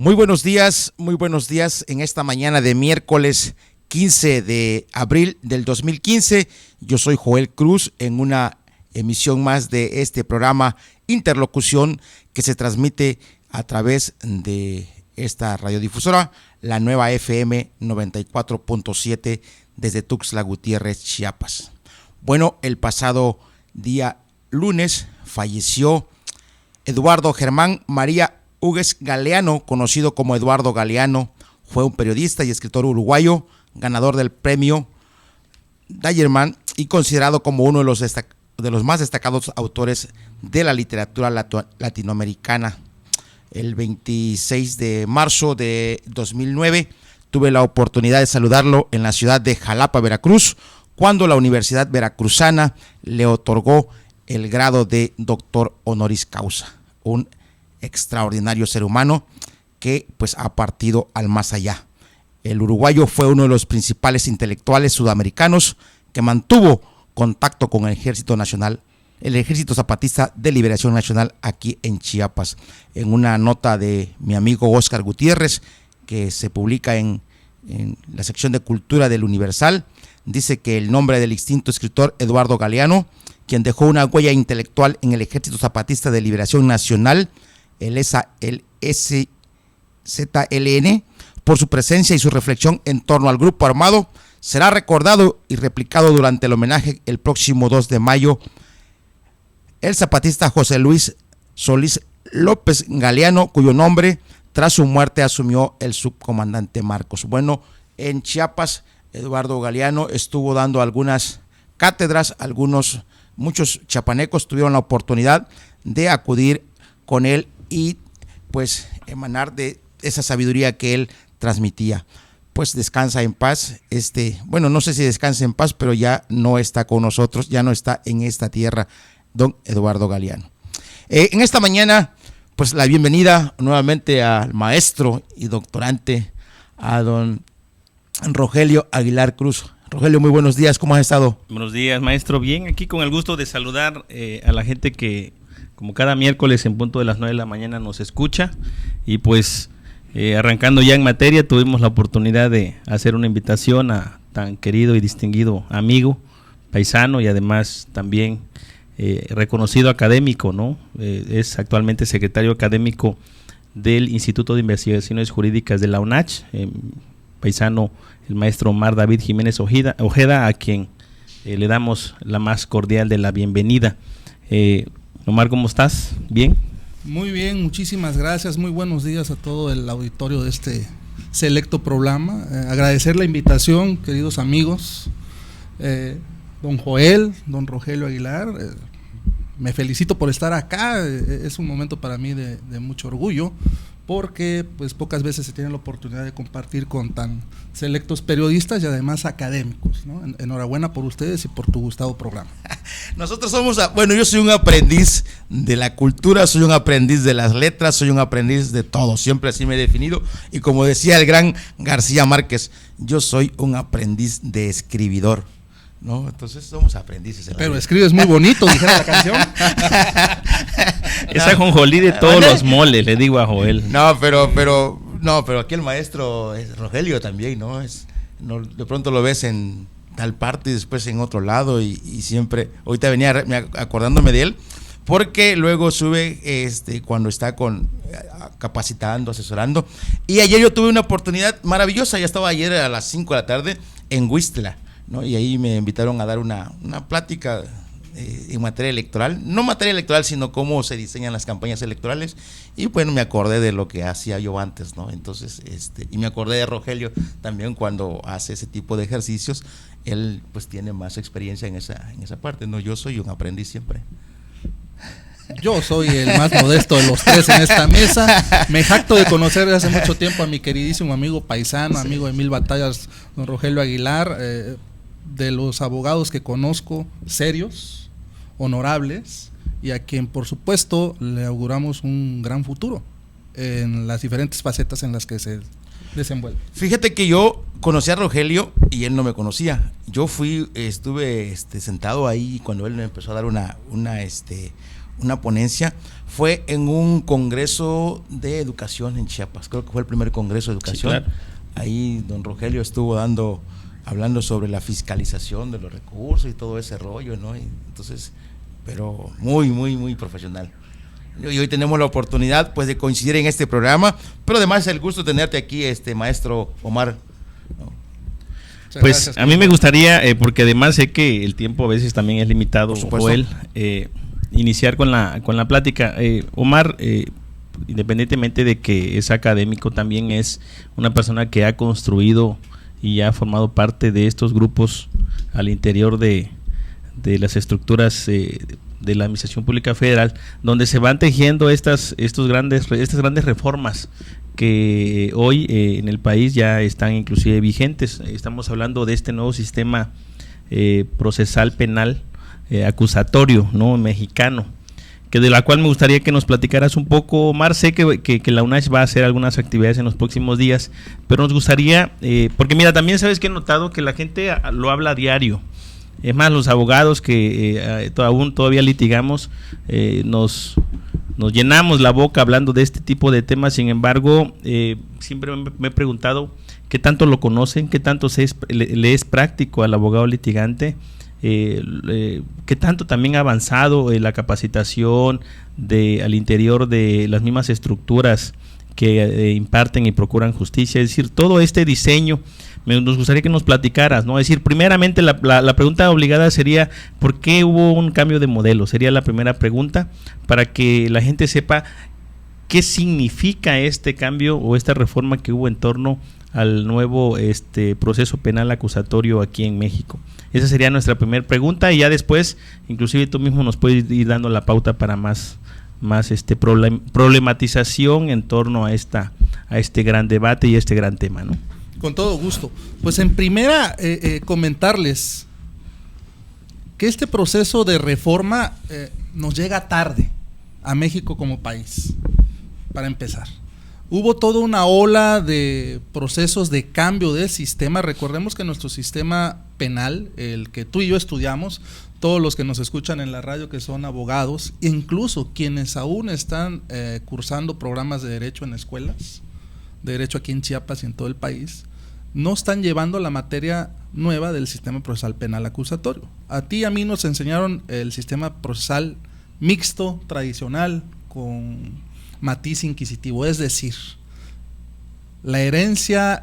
Muy buenos días en esta mañana de miércoles 15 de abril del 2015. Yo soy Joel Cruz en una emisión más de este programa Interlocución que se transmite a través de esta radiodifusora, la nueva FM 94.7 desde Tuxtla Gutiérrez, Chiapas. Bueno, el pasado día lunes falleció Eduardo Germán María Hugues Galeano, conocido como Eduardo Galeano. Fue un periodista y escritor uruguayo, ganador del premio Dyerman y considerado como uno de los más destacados autores de la literatura latinoamericana. El 26 de marzo de 2009 tuve la oportunidad de saludarlo en la ciudad de Jalapa, Veracruz, cuando la Universidad Veracruzana le otorgó el grado de doctor honoris causa. Un extraordinario ser humano que pues ha partido al más allá. El uruguayo fue uno de los principales intelectuales sudamericanos que mantuvo contacto con el Ejército Nacional, el Ejército Zapatista de Liberación Nacional aquí en Chiapas. En una nota de mi amigo Óscar Gutiérrez, que se publica en la sección de Cultura del Universal, dice que el nombre del extinto escritor Eduardo Galeano, quien dejó una huella intelectual en el Ejército Zapatista de Liberación Nacional, el SZLN, por su presencia y su reflexión en torno al grupo armado, será recordado y replicado durante el homenaje el próximo 2 de mayo. El zapatista José Luis Solís López Galeano, cuyo nombre tras su muerte asumió el subcomandante Marcos. Bueno, en Chiapas, Eduardo Galeano estuvo dando algunas cátedras, muchos chiapanecos tuvieron la oportunidad de acudir con él y pues emanar de esa sabiduría que él transmitía. Pues descansa en paz, no sé si descansa en paz, pero ya no está con nosotros, ya no está en esta tierra, don Eduardo Galeano. En esta mañana, pues la bienvenida nuevamente al maestro y doctorante, a don Rogelio Aguilar Cruz. Rogelio, muy buenos días, ¿cómo has estado? Buenos días, maestro, bien, aquí con el gusto de saludar a la gente que como cada miércoles en punto de las 9 de la mañana nos escucha y pues arrancando ya en materia, tuvimos la oportunidad de hacer una invitación a tan querido y distinguido amigo, paisano y además también reconocido académico, ¿no? Es actualmente secretario académico del Instituto de Investigaciones Jurídicas de la UNACH, paisano, el maestro Omar David Jiménez Ojeda, a quien le damos la más cordial de la bienvenida. Omar, ¿cómo estás? ¿Bien? Muy bien, muchísimas gracias, muy buenos días a todo el auditorio de este selecto programa. Agradecer la invitación, queridos amigos, don Joel, don Rogelio Aguilar, me felicito por estar acá, es un momento para mí de mucho orgullo, porque pues pocas veces se tiene la oportunidad de compartir con tan selectos periodistas y además académicos, ¿no? Enhorabuena por ustedes y por tu gustado programa. Nosotros yo soy un aprendiz de la cultura, soy un aprendiz de las letras, soy un aprendiz de todo, siempre así me he definido, y como decía el gran García Márquez, yo soy un aprendiz de escribidor, ¿no? Entonces somos aprendices. Pero escribes muy bonito, dijera la canción. Esa jonjolí de todos los moles, le digo a Joel. Pero aquí el maestro es Rogelio también, ¿no? De pronto lo ves en tal parte y después en otro lado y siempre, ahorita venía acordándome de él, porque luego sube cuando está capacitando, asesorando, y ayer yo tuve una oportunidad maravillosa, ya estaba ayer a las 5 de la tarde en Huistla, ¿no? Y ahí me invitaron a dar una plática en materia electoral, no materia electoral, sino cómo se diseñan las campañas electorales, y bueno, me acordé de lo que hacía yo antes, ¿no? Entonces, y me acordé de Rogelio también cuando hace ese tipo de ejercicios, él pues tiene más experiencia en esa parte, ¿no? Yo soy un aprendiz siempre. Yo soy el más modesto de los tres en esta mesa. Me jacto de conocer desde hace mucho tiempo a mi queridísimo amigo paisano, amigo de mil batallas, don Rogelio Aguilar, de los abogados que conozco, serios, honorables, y a quien por supuesto le auguramos un gran futuro en las diferentes facetas en las que se desenvuelve. Fíjate que yo conocí a Rogelio y él no me conocía. Yo estuve sentado ahí cuando él me empezó a dar una ponencia, fue en un congreso de educación en Chiapas. Creo que fue el primer congreso de educación. Sí, claro. Ahí don Rogelio estuvo hablando sobre la fiscalización de los recursos y todo ese rollo, ¿no? Y entonces, pero muy, muy, muy profesional. Y hoy tenemos la oportunidad, pues, de coincidir en este programa, pero además es el gusto de tenerte aquí, maestro Omar, ¿no? Pues gracias, a mí me gustaría, porque además sé que el tiempo a veces también es limitado, Joel, iniciar con la plática. Omar, independientemente de que es académico, también es una persona que ha construido y ha formado parte de estos grupos al interior de las estructuras de la Administración Pública Federal, donde se van tejiendo estas grandes reformas que hoy en el país ya están inclusive vigentes. Estamos hablando de este nuevo sistema procesal penal acusatorio, ¿no?, mexicano, que de la cual me gustaría que nos platicaras un poco, Omar. Sé que la UNACH va a hacer algunas actividades en los próximos días, pero nos gustaría, porque mira, también sabes que he notado que la gente lo habla a diario. Es más, los abogados que aún todavía litigamos, nos llenamos la boca hablando de este tipo de temas. Sin embargo, siempre me he preguntado qué tanto lo conocen, qué tanto le es práctico al abogado litigante, qué tanto también ha avanzado la capacitación al interior de las mismas estructuras que imparten y procuran justicia. Es decir, todo este diseño, nos gustaría que nos platicaras, ¿no? Es decir, primeramente la pregunta obligada sería, ¿por qué hubo un cambio de modelo? Sería la primera pregunta, para que la gente sepa qué significa este cambio o esta reforma que hubo en torno al nuevo proceso penal acusatorio aquí en México. Esa sería nuestra primera pregunta, y ya después, inclusive tú mismo nos puedes ir dando la pauta para más problematización en torno a este gran debate y este gran tema, ¿no? Con todo gusto. Pues en primera, comentarles que este proceso de reforma nos llega tarde a México como país, para empezar. Hubo toda una ola de procesos de cambio del sistema. Recordemos que nuestro sistema penal, el que tú y yo estudiamos, todos los que nos escuchan en la radio que son abogados, incluso quienes aún están cursando programas de derecho en escuelas, de derecho aquí en Chiapas y en todo el país, no están llevando la materia nueva del sistema procesal penal acusatorio. A ti y a mí nos enseñaron el sistema procesal mixto, tradicional, con matiz inquisitivo, es decir, la herencia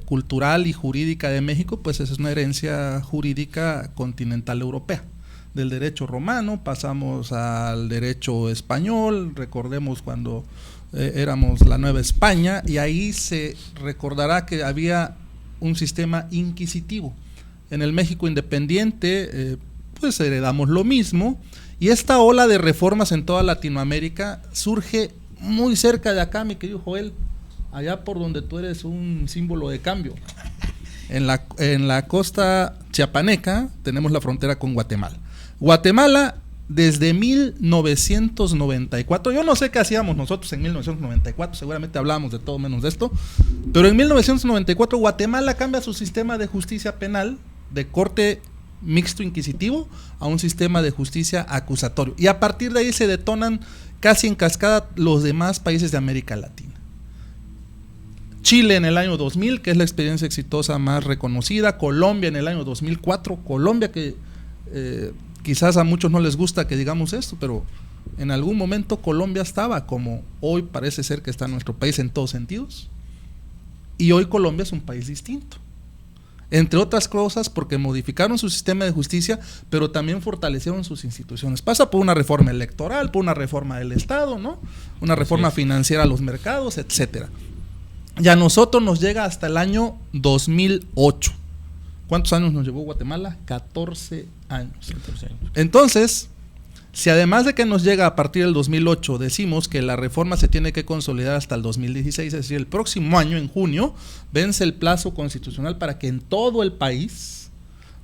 cultural y jurídica de México, pues es una herencia jurídica continental europea. Del derecho romano pasamos al derecho español, recordemos cuando éramos la Nueva España, y ahí se recordará que había un sistema inquisitivo. En el México independiente, pues heredamos lo mismo, y esta ola de reformas en toda Latinoamérica surge muy cerca de acá, mi querido Joel, allá por donde tú eres un símbolo de cambio. En la costa chiapaneca tenemos la frontera con Guatemala. Guatemala, desde 1994, yo no sé qué hacíamos nosotros en 1994, seguramente hablábamos de todo menos de esto, pero en 1994 Guatemala cambia su sistema de justicia penal de corte mixto inquisitivo a un sistema de justicia acusatorio, y a partir de ahí se detonan casi en cascada los demás países de América Latina. Chile en el año 2000, que es la experiencia exitosa más reconocida. Colombia en el año 2004, Colombia que quizás a muchos no les gusta que digamos esto, pero en algún momento Colombia estaba como hoy parece ser que está nuestro país en todos sentidos, y hoy Colombia es un país distinto, entre otras cosas porque modificaron su sistema de justicia, pero también fortalecieron sus instituciones. Pasa por una reforma electoral, por una reforma del Estado, ¿no? Una reforma financiera a los mercados, etcétera. Y a nosotros nos llega hasta el año 2008. ¿Cuántos años nos llevó Guatemala? 14 años. Entonces, si además de que nos llega a partir del 2008, decimos que la reforma se tiene que consolidar hasta el 2016, es decir, el próximo año, en junio, vence el plazo constitucional para que en todo el país,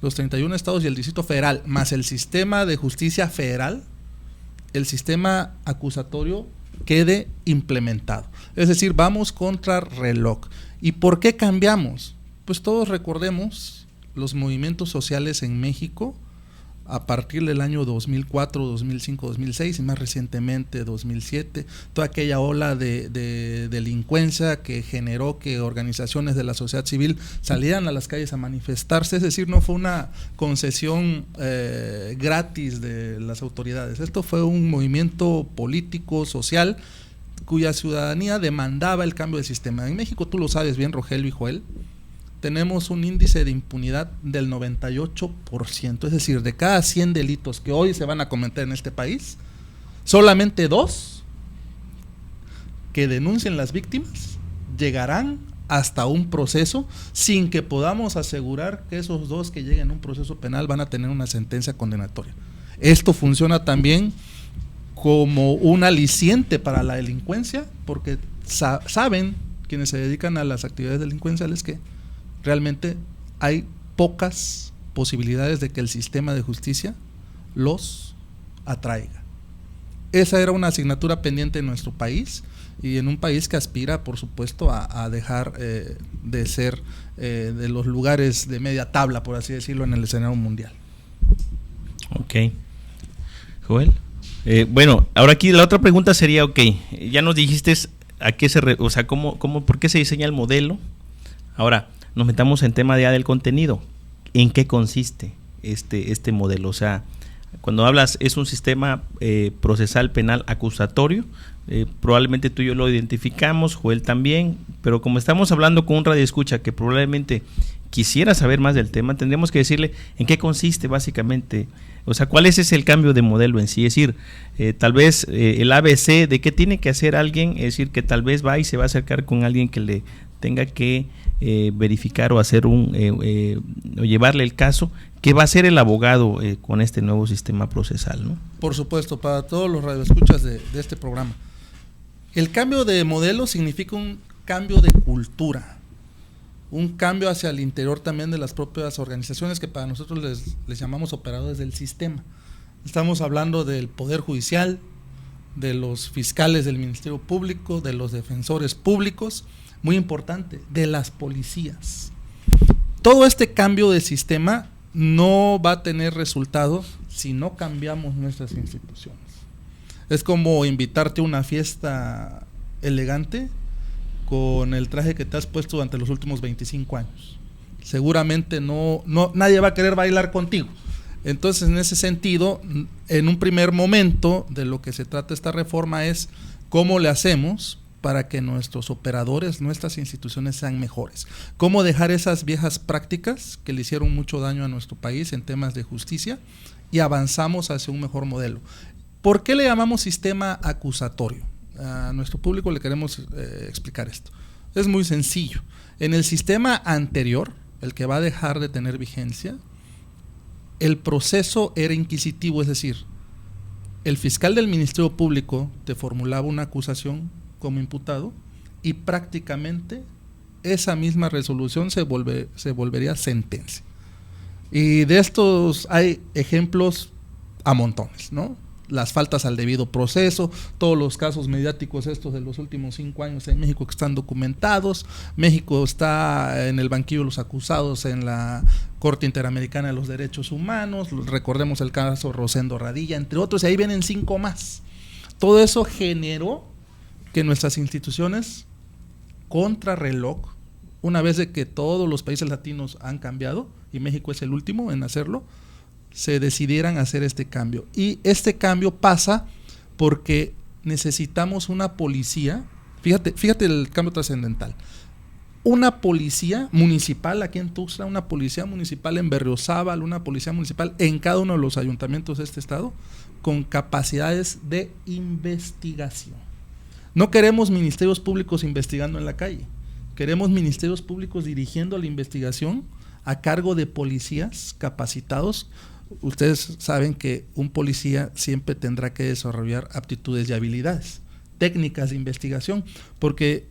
los 31 estados y el Distrito Federal, más el sistema de justicia federal, el sistema acusatorio quede implementado. Es decir, vamos contra reloj. ¿Y por qué cambiamos? Pues todos recordemos los movimientos sociales en México a partir del año 2004, 2005, 2006 y más recientemente 2007, toda aquella ola de delincuencia que generó que organizaciones de la sociedad civil salieran a las calles a manifestarse, es decir, no fue una concesión gratis de las autoridades, esto fue un movimiento político, social, cuya ciudadanía demandaba el cambio de sistema. En México, tú lo sabes bien, Rogelio y Joel, tenemos un índice de impunidad del 98%, es decir, de cada 100 delitos que hoy se van a cometer en este país, solamente 2 que denuncien las víctimas llegarán hasta un proceso sin que podamos asegurar que esos 2 que lleguen a un proceso penal van a tener una sentencia condenatoria. Esto funciona también como un aliciente para la delincuencia, porque saben quienes se dedican a las actividades delincuenciales que realmente hay pocas posibilidades de que el sistema de justicia los atraiga. Esa era una asignatura pendiente en nuestro país y en un país que aspira, por supuesto, a dejar de ser de los lugares de media tabla, por así decirlo, en el escenario mundial. Ok. Joel. Bueno, ahora aquí la otra pregunta sería, ok, ya nos dijiste a qué o sea, por qué se diseña el modelo. Ahora, nos metamos en tema ya del contenido. ¿En qué consiste este modelo? O sea, cuando hablas, es un sistema procesal penal acusatorio. Probablemente tú y yo lo identificamos, Joel también, pero como estamos hablando con un radioescucha que probablemente quisiera saber más del tema, tendríamos que decirle en qué consiste básicamente. O sea, ¿cuál es el cambio de modelo en sí? Es decir, tal vez el ABC de qué tiene que hacer alguien, es decir, que tal vez va y se va a acercar con alguien que le tenga que verificar o hacer o llevarle el caso, ¿qué va a hacer el abogado con este nuevo sistema procesal, ¿no? Por supuesto, para todos los radioescuchas de este programa, el cambio de modelo significa un cambio de cultura, un cambio hacia el interior también de las propias organizaciones que para nosotros les llamamos operadores del sistema. Estamos hablando del Poder Judicial, de los fiscales del Ministerio Público, de los defensores públicos, muy importante, de las policías. Todo este cambio de sistema no va a tener resultados si no cambiamos nuestras instituciones. Es como invitarte a una fiesta elegante con el traje que te has puesto durante los últimos 25 años. Seguramente nadie va a querer bailar contigo. Entonces, en ese sentido, en un primer momento de lo que se trata esta reforma es cómo le hacemos para que nuestros operadores, nuestras instituciones sean mejores. Cómo dejar esas viejas prácticas que le hicieron mucho daño a nuestro país en temas de justicia y avanzamos hacia un mejor modelo. ¿Por qué le llamamos sistema acusatorio? A nuestro público le queremos explicar esto. Es muy sencillo. En el sistema anterior, el que va a dejar de tener vigencia, el proceso era inquisitivo, es decir, el fiscal del Ministerio Público te formulaba una acusación como imputado y prácticamente esa misma resolución se volvería sentencia. Y de estos hay ejemplos a montones, ¿no? Las faltas al debido proceso, todos los casos mediáticos estos de los últimos 5 años en México que están documentados. México está en el banquillo de los acusados en la Corte Interamericana de los Derechos Humanos. Recordemos el caso Rosendo Radilla, entre otros, y ahí vienen 5 más. Todo eso generó que nuestras instituciones, contrarreloj, una vez de que todos los países latinos han cambiado, y México es el último en hacerlo, se decidieran hacer este cambio. Y este cambio pasa porque necesitamos una policía, fíjate el cambio trascendental, una policía municipal aquí en Tuxtla, una policía municipal en Berriozábal, una policía municipal en cada uno de los ayuntamientos de este estado, con capacidades de investigación. No queremos ministerios públicos investigando en la calle, queremos ministerios públicos dirigiendo la investigación a cargo de policías capacitados. Ustedes saben que un policía siempre tendrá que desarrollar aptitudes y habilidades, técnicas de investigación, porque,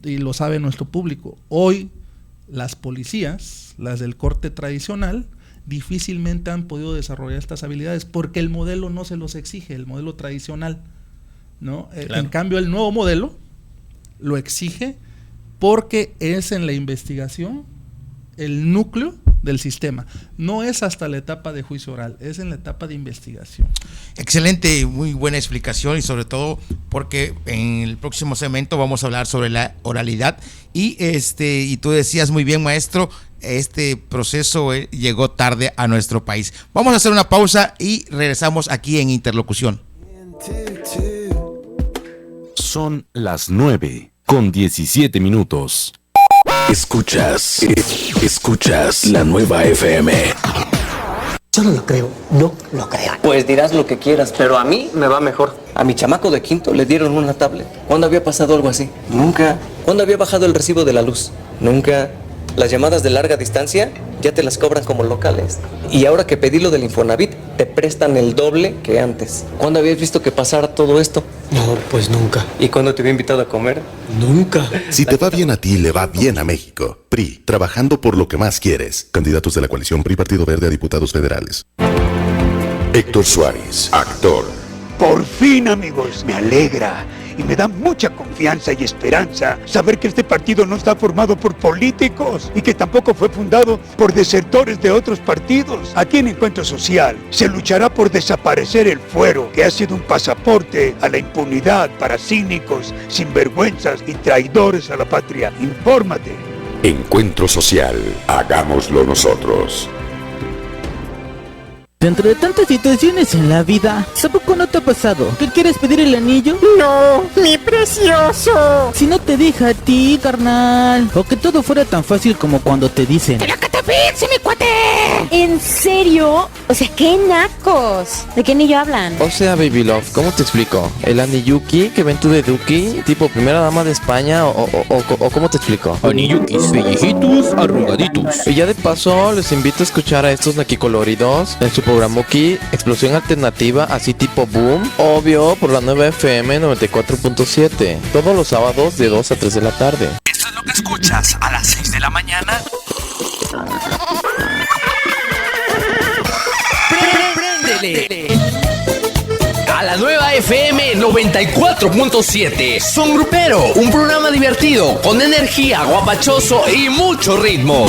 y lo sabe nuestro público, hoy las policías, las del corte tradicional, difícilmente han podido desarrollar estas habilidades porque el modelo no se los exige, el modelo tradicional, ¿no? Claro. En cambio, el nuevo modelo lo exige porque es en la investigación el núcleo del sistema. No es hasta la etapa de juicio oral, es en la etapa de investigación. Excelente, muy buena explicación, y sobre todo porque en el próximo segmento vamos a hablar sobre la oralidad y tú decías muy bien, maestro, este proceso llegó tarde a nuestro país. Vamos a hacer una pausa y regresamos aquí en Interlocución. Son las 9:17. Escuchas la nueva FM. Yo no lo creo, no lo creo. Pues dirás lo que quieras, pero a mí me va mejor. A mi chamaco de quinto le dieron una tablet. ¿Cuándo había pasado algo así? Nunca. ¿Cuándo había bajado el recibo de la luz? Nunca. Las llamadas de larga distancia ya te las cobran como locales. Y ahora que pedí lo del Infonavit, te prestan el doble que antes. ¿Cuándo habías visto que pasara todo esto? No, pues nunca. ¿Y cuándo te había invitado a comer? Nunca. Si te va bien a ti, le va bien a México. PRI, trabajando por lo que más quieres. Candidatos de la coalición PRI Partido Verde a diputados federales. Héctor Suárez, actor. Por fin, amigos, me alegra y me da mucha confianza y esperanza saber que este partido no está formado por políticos y que tampoco fue fundado por desertores de otros partidos. Aquí en Encuentro Social se luchará por desaparecer el fuero, que ha sido un pasaporte a la impunidad para cínicos, sinvergüenzas y traidores a la patria. Infórmate. Encuentro Social, hagámoslo nosotros. Dentro de tantas situaciones en la vida, ¿a poco no te ha pasado que quieres pedir el anillo? No, mi precioso. Si no te deja a ti, carnal. O que todo fuera tan fácil como cuando te dicen: ¡Te la catapixi, mi cuate! ¿En serio? O sea, qué nacos. ¿De qué anillo hablan? O sea, baby love, ¿cómo te explico? ¿El anilluki que ven tú de Duki? ¿Tipo primera dama de España? ¿O cómo te explico? Anilluquis, pellejitos, arrugaditos. Y ya de paso, les invito a escuchar a estos naquicoloridos en su programa aquí, Explosión Alternativa, así tipo boom, obvio, por la nueva FM 94.7, todos los sábados de 2 a 3 de la tarde. ¿Esto es lo que escuchas a las 6 de la mañana? ¡Préndele! A la nueva FM 94.7. Son Grupero, un programa divertido, con energía, guapachoso y mucho ritmo.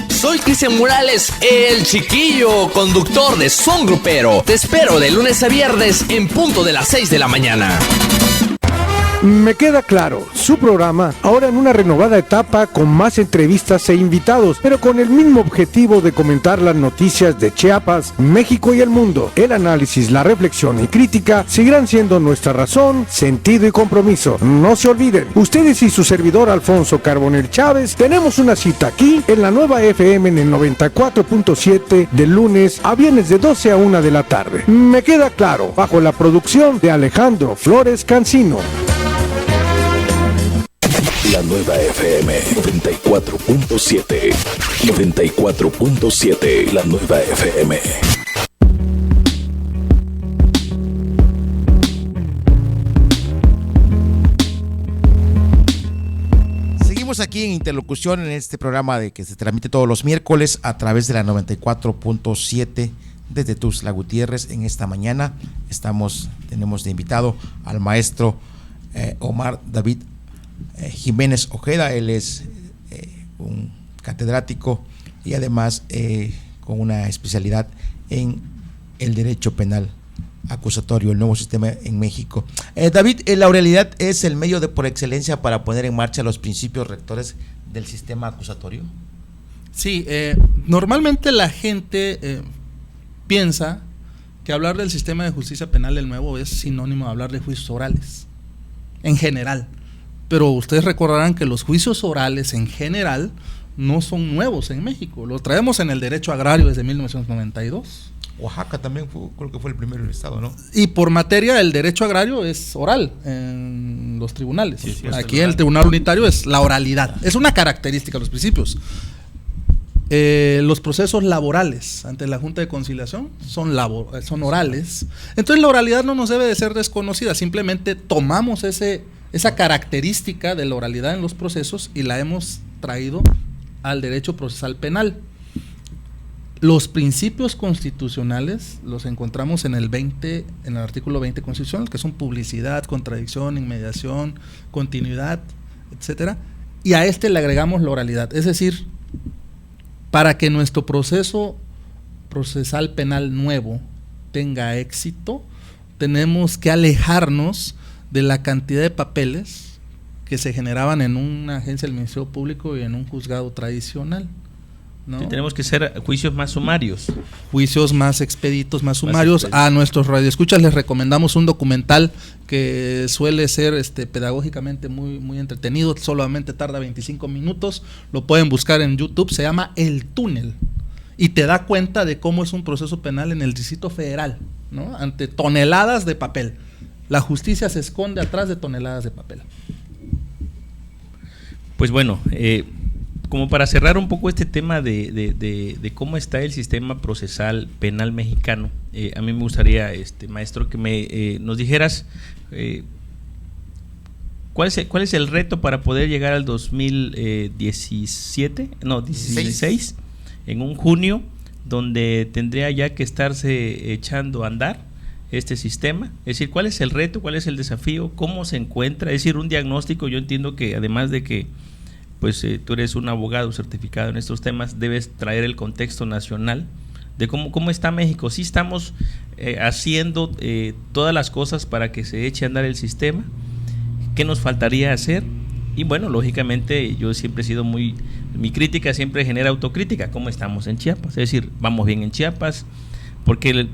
Soy Cristian Morales, el chiquillo conductor de Son Grupero. Te espero de lunes a viernes en punto de las 6 de la mañana. Me queda claro, su programa ahora en una renovada etapa con más entrevistas e invitados, pero con el mismo objetivo de comentar las noticias de Chiapas, México y el mundo. El análisis, la reflexión y crítica seguirán siendo nuestra razón, sentido y compromiso. No se olviden, ustedes y su servidor Alfonso Carbonell Chávez tenemos una cita aquí en la nueva FM en el 94.7 de lunes a viernes de 12 a 1 de la tarde. Me queda claro, bajo la producción de Alejandro Flores Cancino. La nueva FM 94.7. 94.7. La nueva FM. Seguimos aquí en Interlocución, en este programa de que se transmite todos los miércoles a través de la 94.7 desde Tuxtla Gutiérrez. En esta mañana tenemos de invitado al maestro Omar David Jiménez Ojeda. Él es un catedrático y además con una especialidad en el derecho penal acusatorio, el nuevo sistema en México. David, la oralidad es el medio por excelencia para poner en marcha los principios rectores del sistema acusatorio. Sí, normalmente la gente piensa que hablar del sistema de justicia penal el nuevo es sinónimo de hablar de juicios orales en general. Pero ustedes recordarán que los juicios orales en general no son nuevos en México. Los traemos en el derecho agrario desde 1992. Oaxaca también creo que fue el primero del estado, ¿no? Y por materia el derecho agrario es oral en los tribunales. Sí, aquí en el Tribunal Unitario es la oralidad. Es una característica de los principios. Los procesos laborales ante la Junta de Conciliación son orales. Entonces la oralidad no nos debe de ser desconocida. Simplemente tomamos esa característica de la oralidad en los procesos y la hemos traído al derecho procesal penal. Los principios constitucionales los encontramos en el artículo 20 constitucional, que son publicidad, contradicción, inmediación, continuidad, etcétera, y a este le agregamos la oralidad, es decir, Para que nuestro proceso procesal penal nuevo tenga éxito, tenemos que alejarnos de la cantidad de papeles que se generaban en una agencia del Ministerio Público y en un juzgado tradicional, ¿no? Sí, tenemos que hacer juicios más sumarios. Juicios más expeditos, más sumarios. A nuestros radioescuchas les recomendamos un documental que suele ser pedagógicamente muy entretenido, solamente tarda 25 minutos, lo pueden buscar en YouTube, se llama El Túnel, y te da cuenta de cómo es un proceso penal en el Distrito Federal, ¿no? Ante toneladas de papel. La justicia se esconde atrás de toneladas de papel. Pues bueno, como para cerrar un poco este tema de cómo está el sistema procesal penal mexicano, a mí me gustaría, maestro, que nos dijeras ¿cuál es el reto para poder llegar al 16, en un junio, donde tendría ya que estarse echando a andar este sistema? Es decir, ¿cuál es el reto, cuál es el desafío, cómo se encuentra? Es decir, un diagnóstico. Yo entiendo que además de que pues tú eres un abogado certificado en estos temas, debes traer el contexto nacional de cómo está México. Sí estamos haciendo todas las cosas para que se eche a andar el sistema. ¿Qué nos faltaría hacer? Y bueno, lógicamente yo siempre he sido mi crítica siempre genera autocrítica. ¿Cómo estamos en Chiapas? Es decir, ¿vamos bien en Chiapas? Porque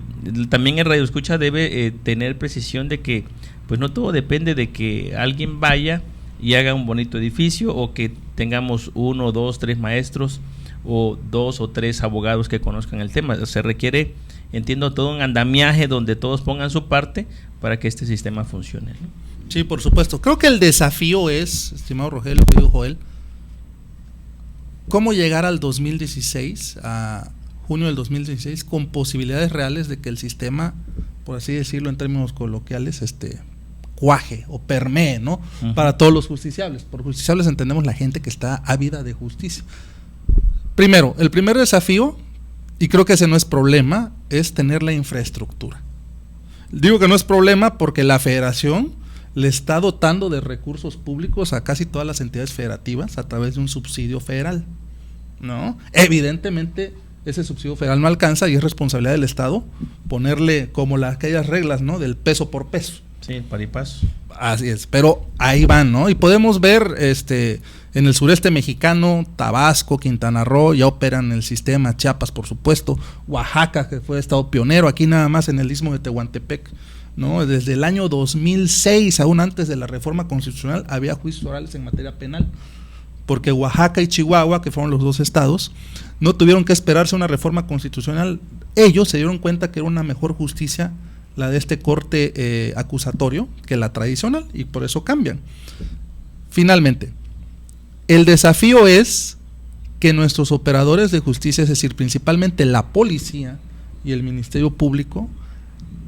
también el radioescucha debe tener precisión de que pues no todo depende de que alguien vaya y haga un bonito edificio, o que tengamos 1, 2, 3 maestros o 2 o 3 abogados que conozcan el tema. Se requiere, entiendo, todo un andamiaje donde todos pongan su parte para que este sistema funcione, ¿no? Sí, por supuesto. Creo que el desafío es, estimado Rogelio, querido Joel, cómo llegar al 2016, a junio del 2016, con posibilidades reales de que el sistema, por así decirlo en términos coloquiales, cuaje o permee, ¿no? Uh-huh. Para todos los justiciables. Por justiciables entendemos la gente que está ávida de justicia. Primero, el primer desafío, y creo que ese no es problema, es tener la infraestructura. Digo que no es problema porque la federación le está dotando de recursos públicos a casi todas las entidades federativas a través de un subsidio federal, ¿no? Evidentemente ese subsidio federal no alcanza y es responsabilidad del Estado ponerle como aquellas reglas, ¿no? Del peso por peso. Sí, par y paso. Así es, pero ahí van, ¿no? Y podemos ver en el sureste mexicano, Tabasco, Quintana Roo, ya operan el sistema, Chiapas, por supuesto, Oaxaca, que fue estado pionero, aquí nada más en el istmo de Tehuantepec, ¿no? Desde el año 2006, aún antes de la reforma constitucional, había juicios orales en materia penal, porque Oaxaca y Chihuahua, que fueron los dos estados, no tuvieron que esperarse una reforma constitucional. Ellos se dieron cuenta que era una mejor justicia la de este corte acusatorio que la tradicional, y por eso cambian. Finalmente, el desafío es que nuestros operadores de justicia, es decir, principalmente la policía y el Ministerio Público,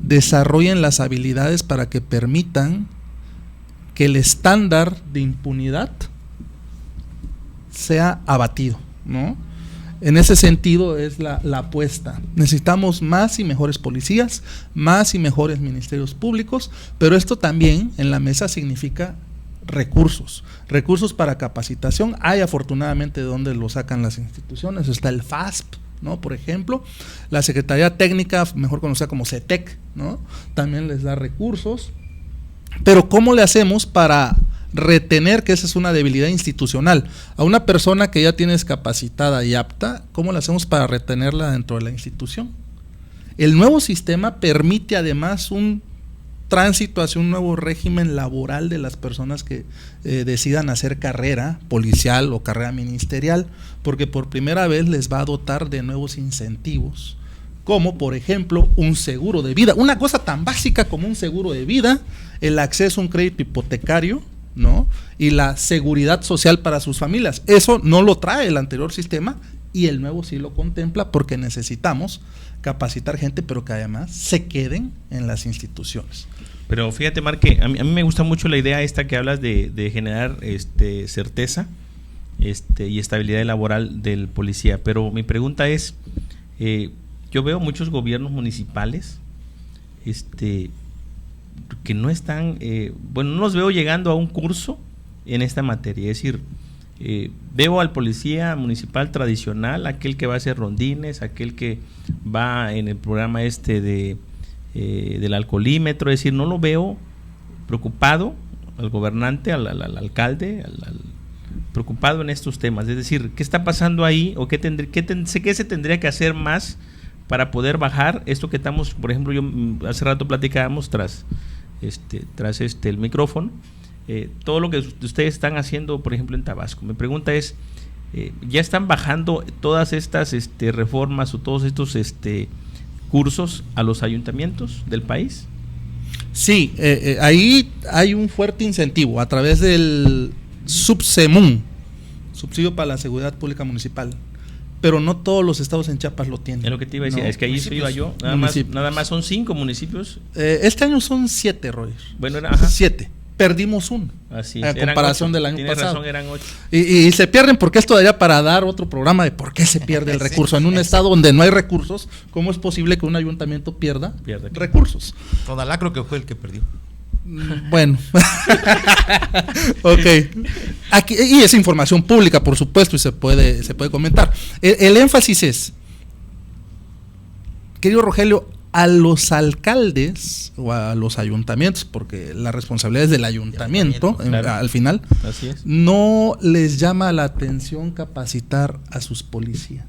desarrollen las habilidades para que permitan que el estándar de impunidad sea abatido, ¿no? En ese sentido es la apuesta. Necesitamos más y mejores policías, más y mejores ministerios públicos, pero esto también en la mesa significa recursos para capacitación. Hay afortunadamente de donde lo sacan las instituciones, está el FASP, ¿no? Por ejemplo, la Secretaría Técnica, mejor conocida como CETEC, ¿no? También les da recursos, pero ¿cómo le hacemos para retener, que esa es una debilidad institucional, a una persona que ya tienes capacitada y apta? ¿Cómo le hacemos para retenerla dentro de la institución? El nuevo sistema permite además un tránsito hacia un nuevo régimen laboral de las personas que decidan hacer carrera policial o carrera ministerial, porque por primera vez les va a dotar de nuevos incentivos, como por ejemplo un seguro de vida, una cosa tan básica como un seguro de vida, el acceso a un crédito hipotecario, ¿no? Y la seguridad social para sus familias. Eso no lo trae el anterior sistema y el nuevo sí lo contempla, porque necesitamos capacitar gente, pero que además se queden en las instituciones. Pero fíjate, Mar, que a mí me gusta mucho la idea esta que hablas de generar certeza y estabilidad laboral del policía. Pero mi pregunta es, yo veo muchos gobiernos municipales que no están, no los veo llegando a un curso en esta materia. Es decir, veo al policía municipal tradicional, aquel que va a hacer rondines, aquel que va en el programa del alcoholímetro, es decir, no lo veo preocupado al gobernante, al alcalde, preocupado en estos temas. Es decir, ¿qué está pasando ahí? ¿O qué se tendría que hacer más para poder bajar esto que estamos, por ejemplo, yo hace rato platicábamos tras el micrófono, todo lo que ustedes están haciendo, por ejemplo, en Tabasco? Mi pregunta es, ¿ya están bajando todas estas reformas o todos estos cursos a los ayuntamientos del país? Sí, ahí hay un fuerte incentivo a través del SUBSEMUN, Subsidio para la Seguridad Pública Municipal, pero no todos los estados en Chiapas lo tienen. Es lo que te iba a decir, es que ahí iba yo, nada más son 5 municipios. Este año son 7, Roger. Bueno, 7. Perdimos 1. Así en comparación del año pasado. Razón, eran 8. Y se pierden porque esto daría para dar otro programa de por qué se pierde el recurso. En un estado donde no hay recursos, ¿cómo es posible que un ayuntamiento pierda recursos? Tonalá creo que fue el que perdió. Bueno. Ok. Aquí, y es información pública, por supuesto, y se puede comentar. El énfasis es, querido Rogelio, a los alcaldes o a los ayuntamientos, porque la responsabilidad es del ayuntamiento, claro, al final, así es, no les llama la atención capacitar a sus policías.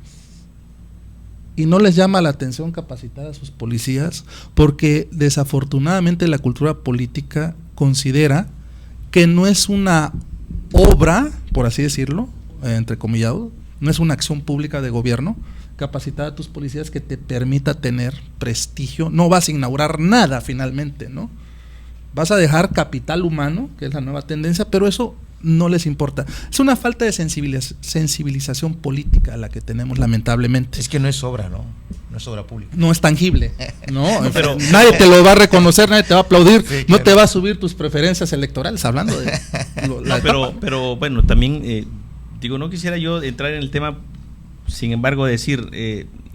Y no les llama la atención capacitar a sus policías porque desafortunadamente la cultura política considera que no es una obra, por así decirlo, entrecomillado, no es una acción pública de gobierno capacitar a tus policías que te permita tener prestigio. No vas a inaugurar nada finalmente, ¿no? Vas a dejar capital humano, que es la nueva tendencia, pero eso no les importa. Es una falta de sensibilización política la que tenemos, lamentablemente. Es que no es obra, ¿no? No es obra pública. No es tangible, ¿no? Pero nadie te lo va a reconocer, nadie te va a aplaudir, sí, no, claro, te va a subir tus preferencias electorales, hablando de pero bueno, también digo, no quisiera yo entrar en el tema, sin embargo, decir,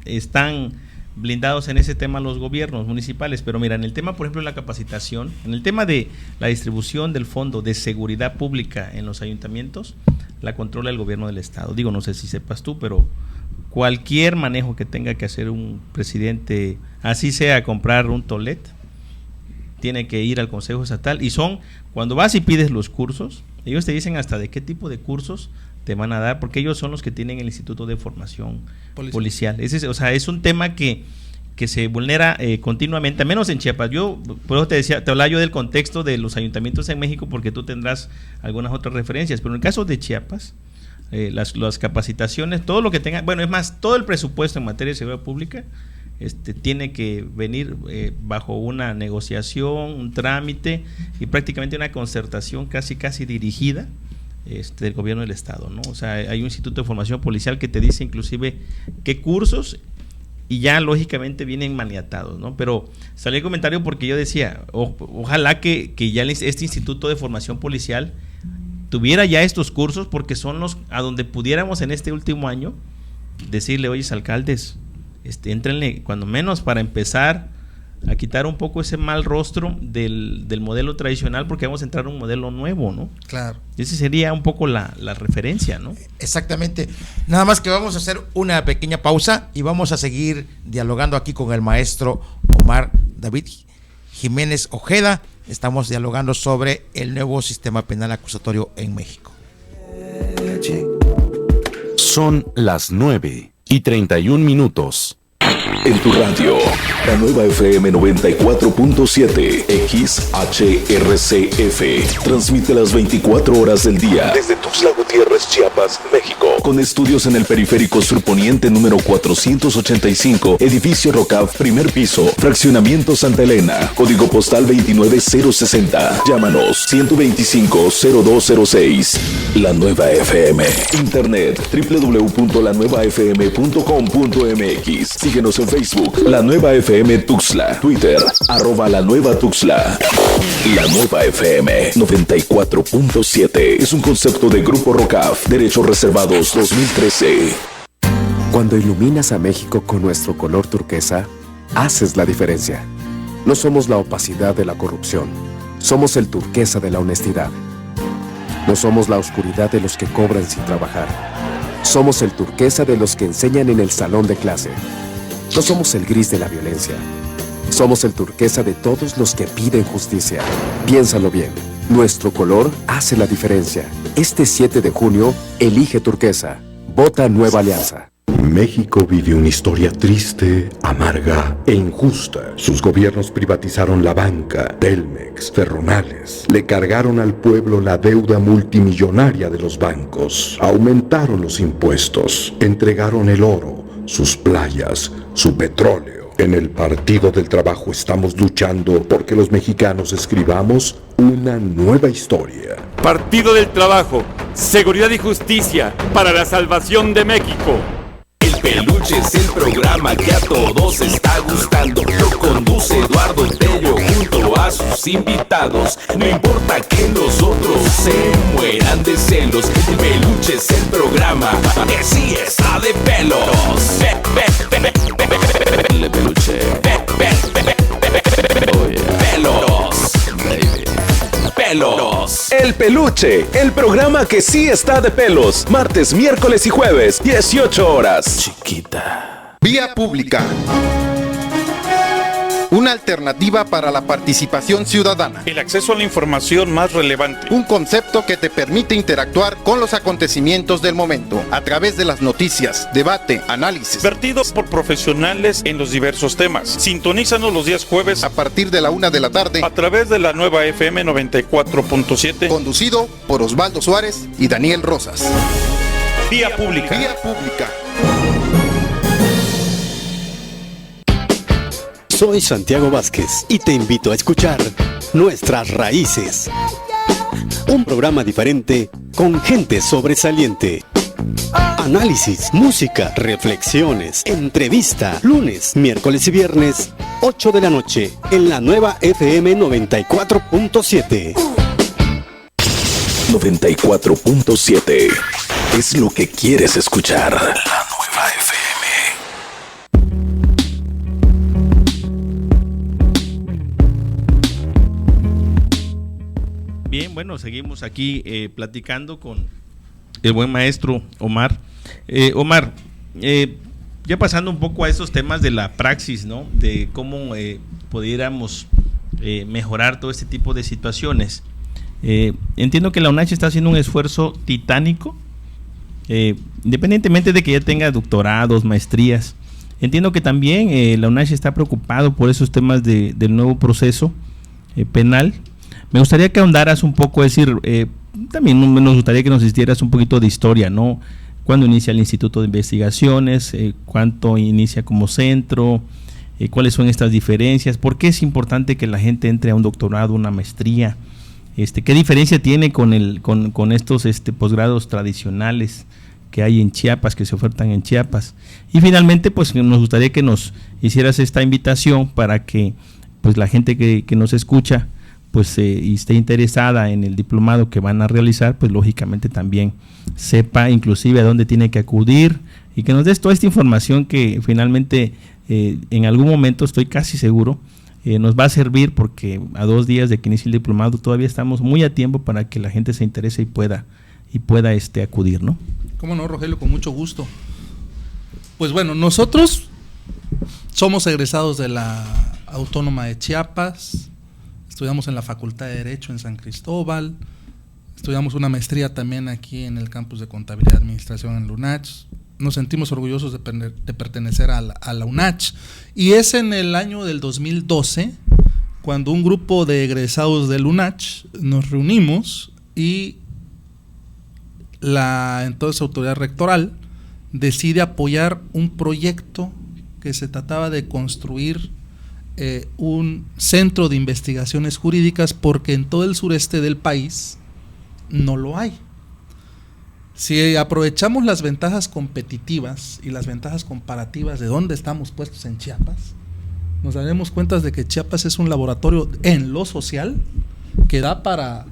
están blindados en ese tema los gobiernos municipales, pero mira, en el tema, por ejemplo, de la capacitación, en el tema de la distribución del fondo de seguridad pública en los ayuntamientos, la controla el gobierno del estado. Digo, no sé si sepas tú, pero cualquier manejo que tenga que hacer un presidente, así sea comprar un tolet, tiene que ir al Consejo Estatal, y cuando vas y pides los cursos, ellos te dicen hasta de qué tipo de cursos te van a dar, porque ellos son los que tienen el Instituto de Formación Policial. Es un tema que se vulnera continuamente, al menos en Chiapas. Yo, por eso te hablaba yo del contexto de los ayuntamientos en México, porque tú tendrás algunas otras referencias, pero en el caso de Chiapas, las capacitaciones, todo lo que tenga, bueno, es más, todo el presupuesto en materia de seguridad pública tiene que venir bajo una negociación, un trámite y prácticamente una concertación casi dirigida del gobierno del estado, ¿no? O sea, hay un instituto de formación policial que te dice inclusive qué cursos, y ya lógicamente vienen maniatados, ¿no? Pero salió el comentario porque yo decía, ojalá que ya este instituto de formación policial tuviera ya estos cursos, porque son los a donde pudiéramos en este último año decirle, oye, alcaldes, éntrenle cuando menos para empezar a quitar un poco ese mal rostro del modelo tradicional, porque vamos a entrar a un modelo nuevo, ¿no? Claro. Esa sería un poco la referencia, ¿no? Exactamente. Nada más que vamos a hacer una pequeña pausa y vamos a seguir dialogando aquí con el maestro Omar David Jiménez Ojeda. Estamos dialogando sobre el nuevo sistema penal acusatorio en México. Son las 9:31. En tu radio, la nueva FM 94.7 XHRCF transmite las 24 horas del día desde Tuxtla Gutiérrez, Chiapas, México, con estudios en el periférico surponiente número 485, edificio Rocaf, primer piso, fraccionamiento Santa Elena, código postal 29060. Llámanos 125-0206. La nueva FM. Internet www.lanuevafm.com.mx. Síguenos en Facebook, La Nueva FM Tuxtla. Twitter, @La Nueva Tuxtla. La Nueva FM 94.7 es un concepto de Grupo Rocaf, Derechos Reservados 2013. Cuando iluminas a México con nuestro color turquesa, haces la diferencia. No somos la opacidad de la corrupción, somos el turquesa de la honestidad. No somos la oscuridad de los que cobran sin trabajar. Somos el turquesa de los que enseñan en el salón de clase. No somos el gris de la violencia. Somos el turquesa de todos los que piden justicia. Piénsalo bien. Nuestro color hace la diferencia. Este 7 de junio, elige turquesa. Vota Nueva Alianza. México vive una historia triste, amarga e injusta. Sus gobiernos privatizaron la banca, Telmex, Ferronales. Le cargaron al pueblo la deuda multimillonaria de los bancos. Aumentaron los impuestos. Entregaron el oro, sus playas, su petróleo. En el Partido del Trabajo estamos luchando porque los mexicanos escribamos una nueva historia. Partido del Trabajo, seguridad y justicia para la salvación de México. El Peluche es el programa que a todos está gustando. Lo conduce Eduardo Tello junto a sus invitados. No importa que los otros se mueran de celos. El Peluche es el programa que sí está de pelos. El Peluche. Pelos. Pelos. El Peluche, el programa que sí está de pelos. Martes, miércoles y jueves, 18 horas. Chiquita. Vía pública. Una alternativa para la participación ciudadana. El acceso a la información más relevante. Un concepto que te permite interactuar con los acontecimientos del momento a través de las noticias, debate, análisis. Vertidos por profesionales en los diversos temas. Sintonízanos los días jueves a partir de la 1 de la tarde a través de la nueva FM 94.7. Conducido por Osvaldo Suárez y Daniel Rosas. Vía pública. Vía pública. Soy Santiago Vázquez y te invito a escuchar Nuestras Raíces, un programa diferente con gente sobresaliente. Análisis, música, reflexiones, entrevista, lunes, miércoles y viernes, 8 de la noche, en la nueva FM 94.7. 94.7 es lo que quieres escuchar. La nueva FM. Bien, bueno, seguimos aquí platicando con el buen maestro Omar. Omar, ya pasando un poco a estos temas de la praxis, ¿no? De cómo pudiéramos mejorar todo este tipo de situaciones. Entiendo que la UNACH está haciendo un esfuerzo titánico, independientemente de que ya tenga doctorados, maestrías. Entiendo que también la UNACH está preocupado por esos temas del nuevo proceso penal. Me gustaría que ahondaras un poco, también nos gustaría que nos hicieras un poquito de historia, ¿no? ¿Cuándo inicia el Instituto de Investigaciones? ¿Cuánto inicia como centro? ¿Cuáles son estas diferencias? ¿Por qué es importante que la gente entre a un doctorado, una maestría? ¿Qué diferencia tiene con estos posgrados tradicionales que hay en Chiapas, que se ofertan en Chiapas? Y finalmente, pues nos gustaría que nos hicieras esta invitación para que pues la gente que nos escucha pues y esté interesada en el diplomado que van a realizar, pues lógicamente también sepa inclusive a dónde tiene que acudir y que nos des toda esta información que finalmente en algún momento, estoy casi seguro, nos va a servir, porque a 2 días de que inicie el diplomado todavía estamos muy a tiempo para que la gente se interese y pueda acudir, ¿no? ¿Cómo no, Rogelio? Con mucho gusto. Pues bueno, nosotros somos egresados de la Autónoma de Chiapas. Estudiamos en la Facultad de Derecho en San Cristóbal, estudiamos una maestría también aquí en el campus de Contabilidad y Administración en la UNACH. Nos sentimos orgullosos de pertenecer a la UNACH, y es en el año del 2012 cuando un grupo de egresados del UNACH nos reunimos y la entonces autoridad rectoral decide apoyar un proyecto que se trataba de construir un centro de investigaciones jurídicas, porque en todo el sureste del país no lo hay. Si aprovechamos las ventajas competitivas y las ventajas comparativas de dónde estamos puestos en Chiapas, nos daremos cuenta de que Chiapas es un laboratorio en lo social que da para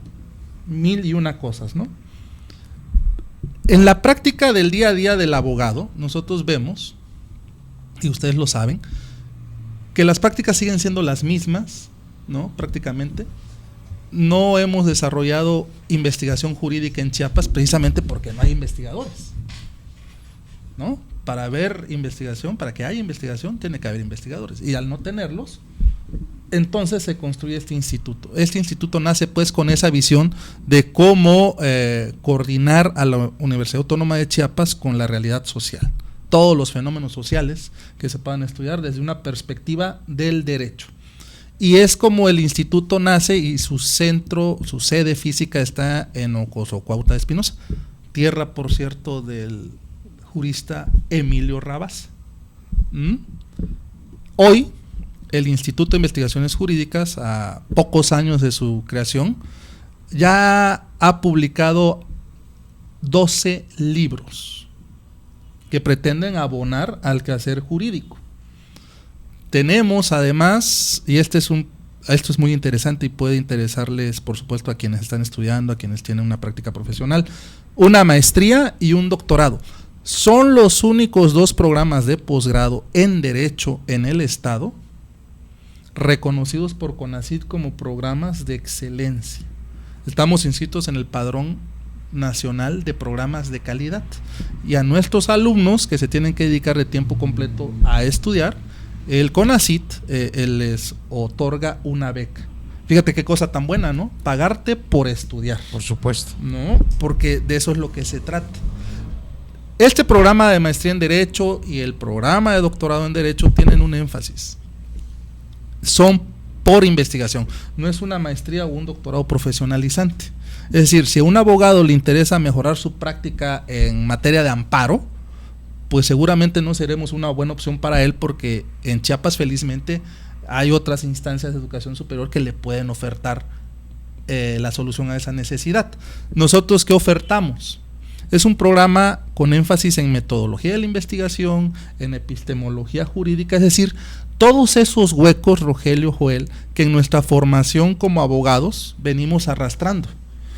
1001 cosas, ¿no? En la práctica del día a día del abogado, nosotros vemos, y ustedes lo saben, que las prácticas siguen siendo las mismas, ¿no? Prácticamente. no hemos desarrollado investigación jurídica en Chiapas precisamente porque no hay investigadores, ¿no? Para haber investigación, para que haya investigación, tiene que haber investigadores. Y al no tenerlos, entonces se construye este instituto. Este instituto nace pues con esa visión de cómo coordinar a la Universidad Autónoma de Chiapas con la realidad social. Todos los fenómenos sociales que se puedan estudiar desde una perspectiva del derecho. Y es como el instituto nace y su centro, su sede física está en Ocoso, Cuautla de Espinosa, tierra, por cierto, del jurista Emilio Rabás. Hoy, el Instituto de Investigaciones Jurídicas, a pocos años de su creación, ya ha publicado 12 libros que pretenden abonar al quehacer jurídico. Tenemos además, y esto es muy interesante y puede interesarles, por supuesto, a quienes están estudiando, a quienes tienen una práctica profesional, una maestría y un doctorado. Son los únicos 2 programas de posgrado en Derecho en el Estado reconocidos por CONACYT como programas de excelencia. Estamos inscritos en el Padrón Nacional de Programas de Calidad, y a nuestros alumnos que se tienen que dedicar de tiempo completo a estudiar, el CONACYT les otorga una beca. Fíjate qué cosa tan buena, ¿no? Pagarte por estudiar. Por supuesto. No, porque de eso es lo que se trata. Este programa de maestría en Derecho y el programa de doctorado en Derecho tienen un énfasis. Son por investigación. No es una maestría o un doctorado profesionalizante. Es decir, si a un abogado le interesa mejorar su práctica en materia de amparo, pues seguramente no seremos una buena opción para él, porque en Chiapas felizmente hay otras instancias de educación superior que le pueden ofertar la solución a esa necesidad. Nosotros, ¿qué ofertamos? Es un programa con énfasis en metodología de la investigación, en epistemología jurídica, es decir, todos esos huecos, Rogelio, Joel, que en nuestra formación como abogados venimos arrastrando.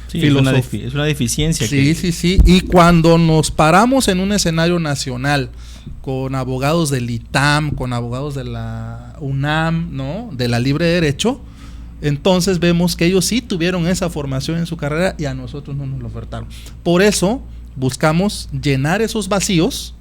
Sí, es una deficiencia. Sí. Y cuando nos paramos en un escenario nacional con abogados del ITAM, con abogados de la UNAM, ¿no?, de la Libre Derecho, entonces vemos que ellos sí tuvieron esa formación en su carrera y a nosotros no nos lo ofertaron. Por eso buscamos llenar esos vacíos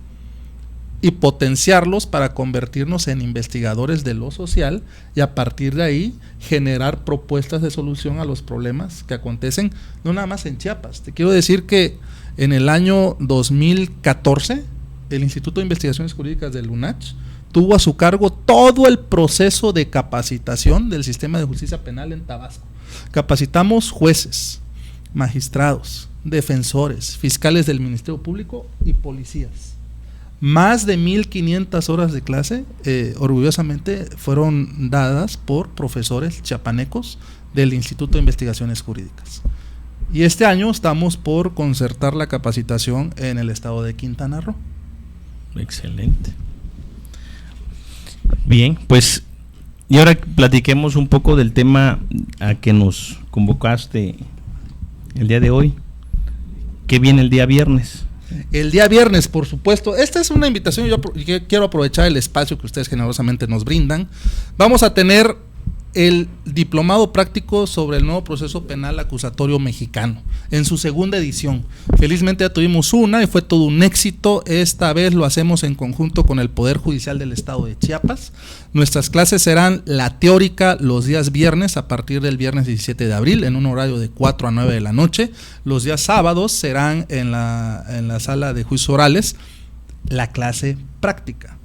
y potenciarlos para convertirnos en investigadores de lo social, y a partir de ahí generar propuestas de solución a los problemas que acontecen, no nada más en Chiapas. Te quiero decir que en el año 2014 el Instituto de Investigaciones Jurídicas del UNACH tuvo a su cargo todo el proceso de capacitación del sistema de justicia penal en Tabasco. Capacitamos jueces, magistrados, defensores, fiscales del Ministerio Público y policías. Más de 1,500 horas de clase, orgullosamente, fueron dadas por profesores chiapanecos del Instituto de Investigaciones Jurídicas. Y este año estamos por concertar la capacitación en el estado de Quintana Roo. Excelente. Bien, pues, y ahora platiquemos un poco del tema a que nos convocaste el día de hoy. ¿Qué viene el día viernes? El día viernes, por supuesto. Esta es una invitación, yo quiero aprovechar el espacio que ustedes generosamente nos brindan. Vamos a tener el diplomado práctico sobre el nuevo proceso penal acusatorio mexicano, en su segunda edición. Felizmente ya tuvimos una y fue todo un éxito. Esta vez lo hacemos en conjunto con el Poder Judicial del Estado de Chiapas. Nuestras clases serán la teórica los días viernes, a partir del viernes 17 de abril, en un horario de 4 a 9 de la noche. Los días sábados serán en la sala de juicios orales la clase práctica.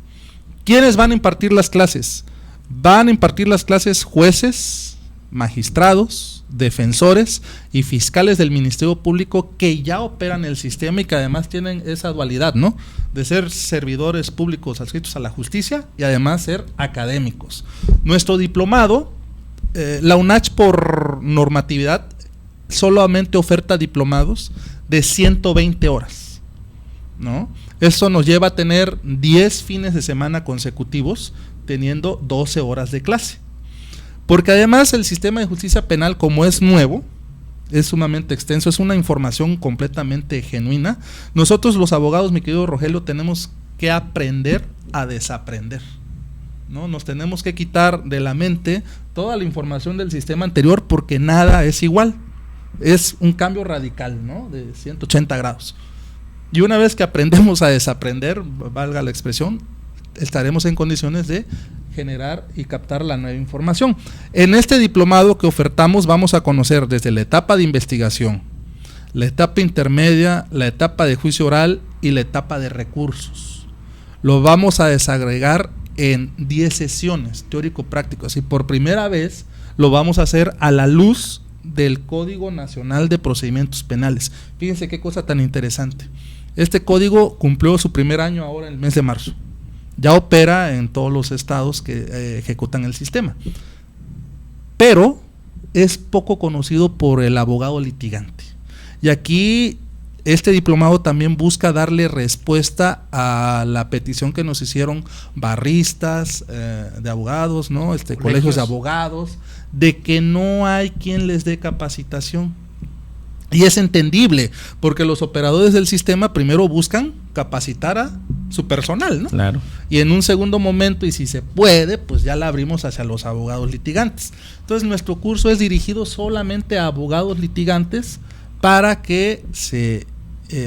¿Quiénes van a impartir las clases? Van a impartir las clases jueces, magistrados, defensores y fiscales del Ministerio Público que ya operan el sistema y que además tienen esa dualidad, ¿no?, de ser servidores públicos adscritos a la justicia y además ser académicos. Nuestro diplomado, la UNACH por normatividad solamente oferta diplomados de 120 horas, ¿no? Esto nos lleva a tener 10 fines de semana consecutivos teniendo 12 horas de clase. Porque además el sistema de justicia penal, como es nuevo, es sumamente extenso, es una información completamente genuina. Nosotros los abogados, mi querido Rogelio, tenemos que aprender a desaprender. ¿no? Nos tenemos que quitar de la mente toda la información del sistema anterior porque nada es igual. Es un cambio radical, ¿no? De 180 grados. Y una vez que aprendemos a desaprender, valga la expresión, estaremos en condiciones de generar y captar la nueva información. En este diplomado que ofertamos vamos a conocer desde la etapa de investigación, la etapa intermedia, la etapa de juicio oral y la etapa de recursos. Lo vamos a desagregar en 10 sesiones teórico-prácticas y por primera vez lo vamos a hacer a la luz del Código Nacional de Procedimientos Penales. Fíjense qué cosa tan interesante. Este código cumplió su primer año ahora en el mes de marzo. Ya opera en todos los estados que ejecutan el sistema. Pero es poco conocido por el abogado litigante. Y aquí este diplomado también busca darle respuesta a la petición que nos hicieron barristas, de abogados, ¿no? Colegios de abogados, de que no hay quien les dé capacitación. Y es entendible, porque los operadores del sistema primero buscan capacitar a su personal, ¿no? Claro. Y en un segundo momento, y si se puede, pues ya la abrimos hacia los abogados litigantes. Entonces nuestro curso es dirigido solamente a abogados litigantes para que se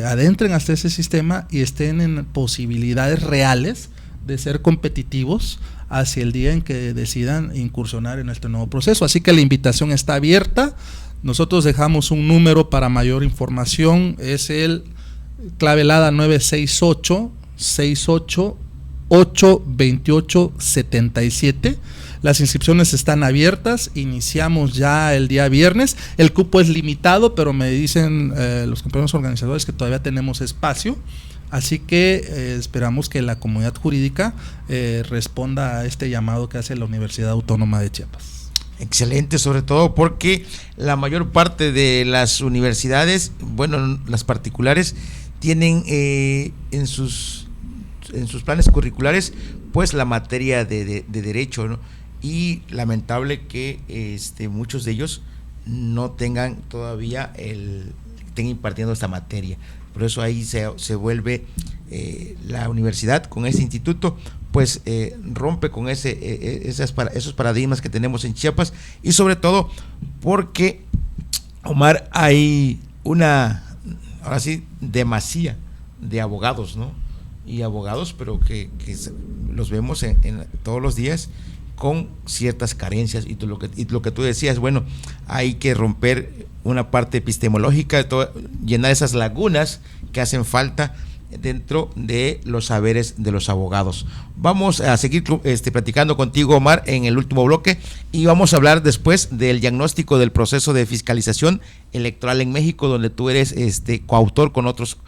adentren hasta ese sistema y estén en posibilidades reales de ser competitivos hacia el día en que decidan incursionar en este nuevo proceso. Así que la invitación está abierta. Nosotros dejamos un número para mayor información, es el clave helada 968-68-828-77. Las inscripciones están abiertas, iniciamos ya el día viernes, el cupo es limitado, pero me dicen los compañeros organizadores que todavía tenemos espacio, así que esperamos que la comunidad jurídica responda a este llamado que hace la Universidad Autónoma de Chiapas. Excelente, sobre todo porque la mayor parte de las universidades, bueno, las particulares, tienen en sus planes curriculares pues la materia de derecho, ¿no? Y lamentable que muchos de ellos no tengan todavía estén impartiendo esta materia. Por eso ahí se vuelve la universidad con ese instituto, pues rompe con esos paradigmas que tenemos en Chiapas, y sobre todo porque, Omar, hay ahora sí, demasía de abogados, ¿no? Y abogados, pero que los vemos en todos los días con ciertas carencias, y lo que tú decías, bueno, hay que romper una parte epistemológica, llenar esas lagunas que hacen falta dentro de los saberes de los abogados. Vamos a seguir platicando contigo, Omar, en el último bloque, y vamos a hablar después del diagnóstico del proceso de fiscalización electoral en México, donde tú eres coautor con otros,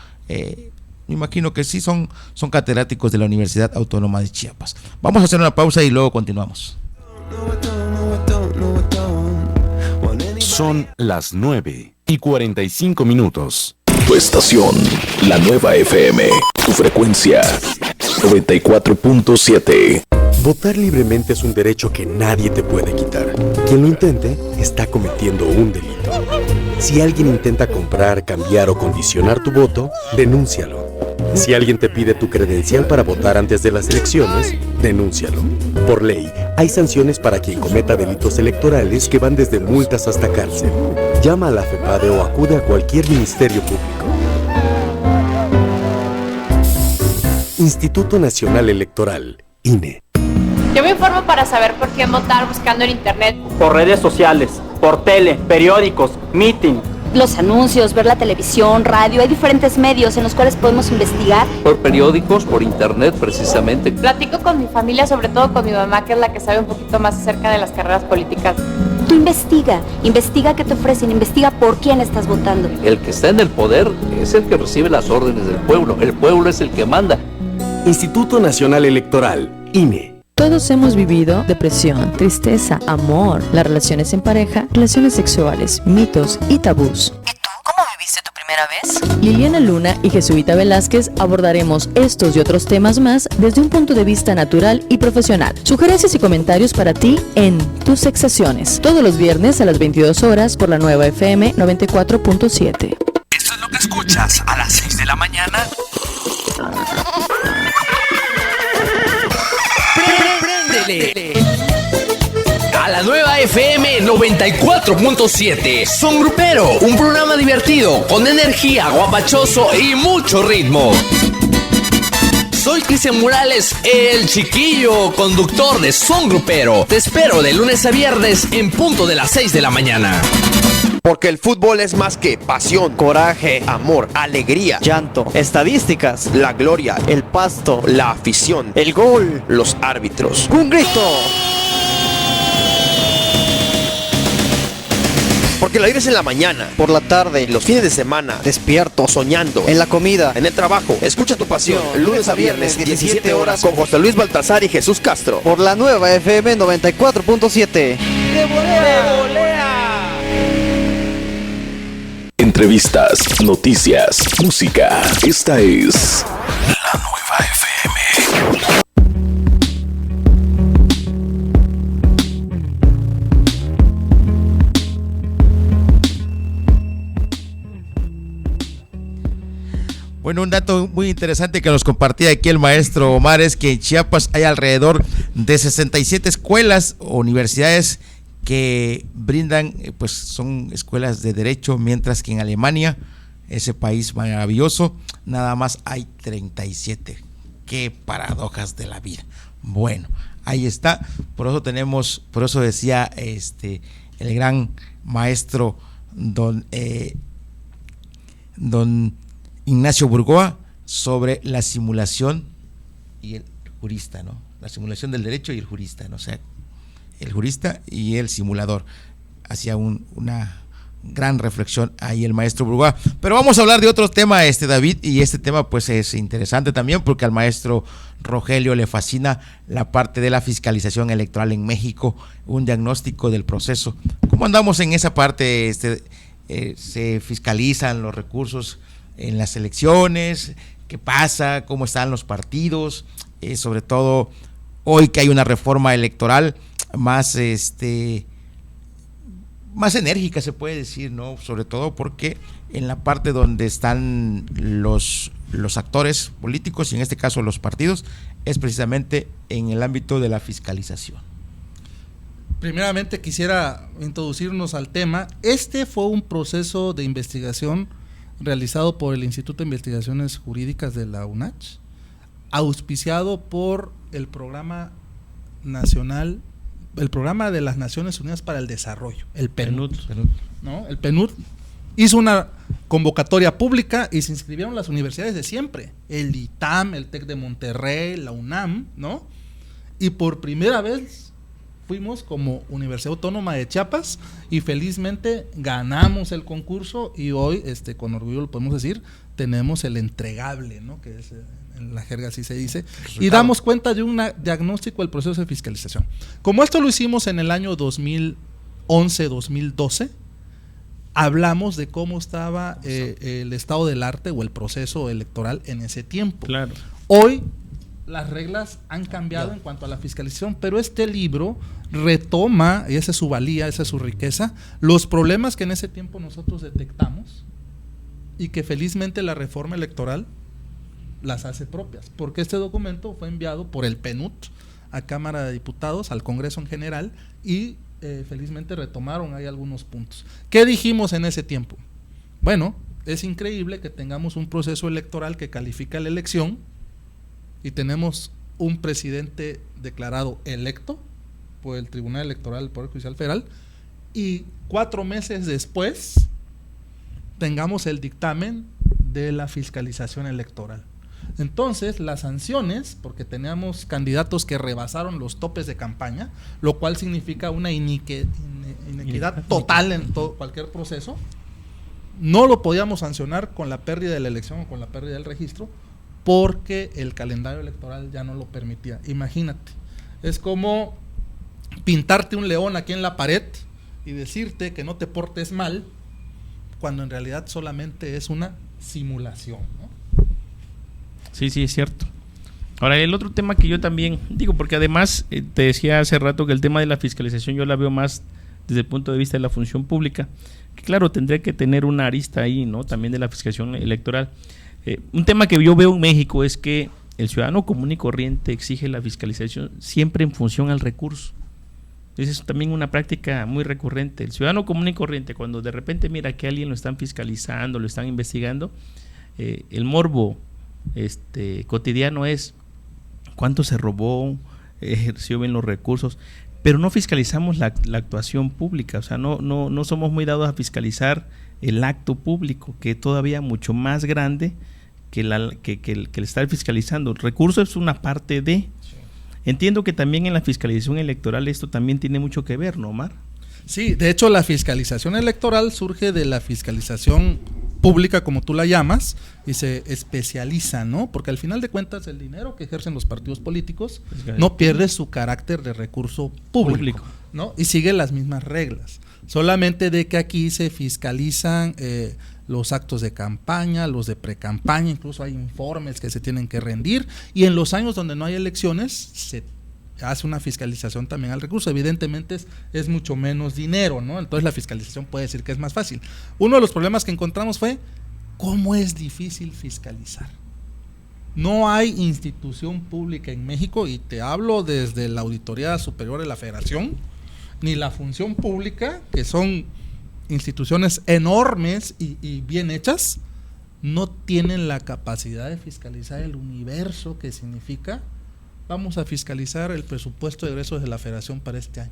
me imagino que sí son catedráticos de la Universidad Autónoma de Chiapas. Vamos a hacer una pausa y luego continuamos. Son las 9:45. Tu estación, la nueva FM, tu frecuencia 94.7. Votar libremente es un derecho que nadie te puede quitar. Quien lo intente está cometiendo un delito. Si alguien intenta comprar, cambiar o condicionar tu voto, denúncialo. Si alguien te pide tu credencial para votar antes de las elecciones, denúncialo. Por ley, hay sanciones para quien cometa delitos electorales que van desde multas hasta cárcel. Llama a la FEPADE o acude a cualquier ministerio público. Instituto Nacional Electoral, INE. Yo me informo para saber por quién votar buscando en internet. Por redes sociales, por tele, periódicos, meeting. Los anuncios, ver la televisión, radio, hay diferentes medios en los cuales podemos investigar. Por periódicos, por internet precisamente. Platico con mi familia, sobre todo con mi mamá, que es la que sabe un poquito más acerca de las carreras políticas. Tú investiga qué te ofrecen, investiga por quién estás votando. El que está en el poder es el que recibe las órdenes del pueblo, el pueblo es el que manda. Instituto Nacional Electoral, INE. Todos hemos vivido depresión, tristeza, amor, las relaciones en pareja, relaciones sexuales, mitos y tabús. ¿Y tú cómo viviste tu primera vez? Liliana Luna y Jesuita Velázquez abordaremos estos y otros temas más desde un punto de vista natural y profesional. Sugerencias y comentarios para ti en Tus Sexaciones, todos los viernes a las 22 horas por la nueva FM 94.7. Esto es lo que escuchas a las 6 de la mañana. A la nueva FM 94.7. Son Grupero, un programa divertido, con energía, guapachoso y mucho ritmo. Soy Cristian Morales, el chiquillo conductor de Son Grupero. Te espero de lunes a viernes en punto de las 6 de la mañana. Porque el fútbol es más que pasión, coraje, amor, alegría, llanto, estadísticas, la gloria, el pasto, la afición, el gol, los árbitros. ¡Un grito! Porque la vives en la mañana, por la tarde, los fines de semana, despierto, soñando, en la comida, en el trabajo. Escucha tu pasión, lunes a viernes, 17 horas, con José Luis Baltasar y Jesús Castro. Por la nueva FM 94.7. ¡De volea! Entrevistas, noticias, música. Esta es La Nueva FM. Bueno, un dato muy interesante que nos compartía aquí el maestro Omar es que en Chiapas hay alrededor de 67 escuelas o universidades que brindan, pues son escuelas de derecho, mientras que en Alemania, ese país maravilloso, nada más hay 37. Qué paradojas de la vida. Bueno, ahí está. Por eso decía el gran maestro don Ignacio Burgoa sobre la simulación y el jurista, ¿no? La simulación del derecho y el jurista, ¿no? O sea, el jurista y el simulador. Hacía una gran reflexión ahí el maestro Burgoa. Pero vamos a hablar de otro tema, David, y este tema pues es interesante también porque al maestro Rogelio le fascina la parte de la fiscalización electoral en México, un diagnóstico del proceso. ¿Cómo andamos en esa parte? ¿Se fiscalizan los recursos en las elecciones? ¿Qué pasa? ¿Cómo están los partidos? Sobre todo hoy que hay una reforma electoral más enérgica, se puede decir, ¿no? Sobre todo porque en la parte donde están los actores políticos, y en este caso los partidos, es precisamente en el ámbito de la fiscalización. Primeramente quisiera introducirnos al tema. Este fue un proceso de investigación realizado por el Instituto de Investigaciones Jurídicas de la UNACH, auspiciado por el Programa Nacional, el Programa de las Naciones Unidas para el Desarrollo, el PNUD, ¿no? El PNUD hizo una convocatoria pública y se inscribieron las universidades de siempre, el ITAM, el TEC de Monterrey, la UNAM, ¿no? Y por primera vez fuimos como Universidad Autónoma de Chiapas y felizmente ganamos el concurso y hoy, con orgullo lo podemos decir, tenemos el entregable, ¿no? Que es, en la jerga así se dice, y damos cuenta de un diagnóstico del proceso de fiscalización. Como esto lo hicimos en el año 2011-2012, hablamos de cómo estaba el estado del arte o el proceso electoral en ese tiempo. Claro. Hoy las reglas han cambiado en cuanto a la fiscalización, pero este libro retoma, y esa es su valía, esa es su riqueza, los problemas que en ese tiempo nosotros detectamos y que felizmente la reforma electoral las hace propias, porque este documento fue enviado por el PNUD a Cámara de Diputados, al Congreso en general, y felizmente retomaron ahí algunos puntos. ¿Qué dijimos en ese tiempo? Bueno, es increíble que tengamos un proceso electoral que califica la elección y tenemos un presidente declarado electo por el Tribunal Electoral del Poder Judicial Federal y 4 meses después tengamos el dictamen de la fiscalización electoral. Entonces, las sanciones, porque teníamos candidatos que rebasaron los topes de campaña, lo cual significa una inequidad total en cualquier proceso, no lo podíamos sancionar con la pérdida de la elección o con la pérdida del registro, porque el calendario electoral ya no lo permitía. Imagínate, es como pintarte un león aquí en la pared y decirte que no te portes mal, cuando en realidad solamente es una simulación, ¿no? Sí, es cierto. Ahora, el otro tema que yo también digo, porque además te decía hace rato que el tema de la fiscalización yo la veo más desde el punto de vista de la función pública, que claro, tendría que tener una arista ahí, ¿no? También de la fiscalización electoral. Un tema que yo veo en México es que el ciudadano común y corriente exige la fiscalización siempre en función al recurso. Esa es también una práctica muy recurrente. El ciudadano común y corriente, cuando de repente mira que alguien lo están fiscalizando, lo están investigando, el morbo cotidiano es cuánto se robó, ejerció bien los recursos, pero no fiscalizamos la actuación pública. O sea, no somos muy dados a fiscalizar el acto público, que es todavía mucho más grande que el estar fiscalizando. El recurso es una parte de... Entiendo que también en la fiscalización electoral esto también tiene mucho que ver, ¿no, Omar? Sí, de hecho la fiscalización electoral surge de la fiscalización pública, como tú la llamas, y se especializa, ¿no? Porque al final de cuentas el dinero que ejercen los partidos políticos no pierde su carácter de recurso público, ¿no? Y sigue las mismas reglas. Solamente de que aquí se fiscalizan los actos de campaña, los de precampaña, incluso hay informes que se tienen que rendir, y en los años donde no hay elecciones se hace una fiscalización también al recurso. Evidentemente es mucho menos dinero, ¿no? Entonces la fiscalización puede decir que es más fácil. Uno de los problemas que encontramos fue cómo es difícil fiscalizar. No hay institución pública en México, y te hablo desde la Auditoría Superior de la Federación, ni la Función Pública, que son instituciones enormes y bien hechas, no tienen la capacidad de fiscalizar el universo que significa vamos a fiscalizar el presupuesto de egresos de la Federación para este año.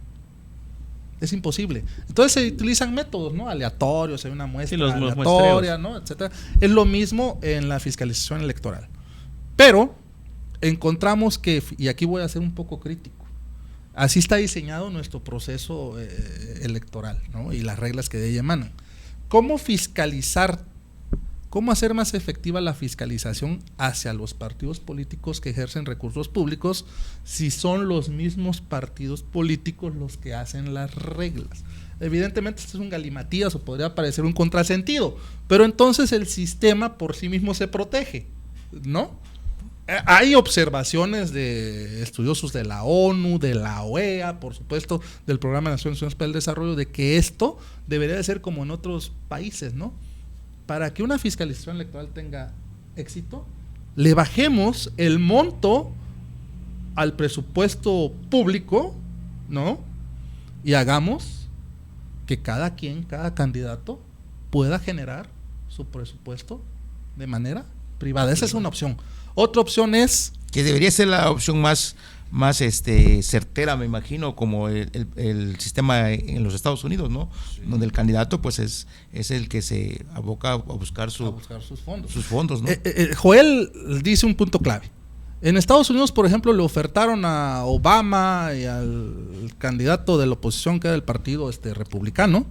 Es imposible. Entonces se utilizan métodos, ¿no? Aleatorios, hay una muestra aleatoria, ¿no? Etcétera. Es lo mismo en la fiscalización electoral. Pero encontramos que, y aquí voy a ser un poco crítico, así está diseñado nuestro proceso electoral, ¿no? Y las reglas que de ella emanan. ¿Cómo fiscalizar? ¿Cómo hacer más efectiva la fiscalización hacia los partidos políticos que ejercen recursos públicos si son los mismos partidos políticos los que hacen las reglas? Evidentemente esto es un galimatías o podría parecer un contrasentido, pero entonces el sistema por sí mismo se protege, ¿no? Hay observaciones de estudiosos de la ONU, de la OEA, por supuesto, del Programa de Naciones Unidas para el Desarrollo, de que esto debería de ser como en otros países, ¿no? Para que una fiscalización electoral tenga éxito, le bajemos el monto al presupuesto público, ¿no? Y hagamos que cada candidato pueda generar su presupuesto de manera privada. Esa es una opción. Otra opción es... Que debería ser la opción más certera, me imagino, como el sistema en los Estados Unidos, ¿no? Sí. Donde el candidato pues es el que se aboca a buscar sus fondos, ¿no? Joel dice un punto clave. En Estados Unidos, por ejemplo, le ofertaron a Obama y al candidato de la oposición, que era el partido republicano,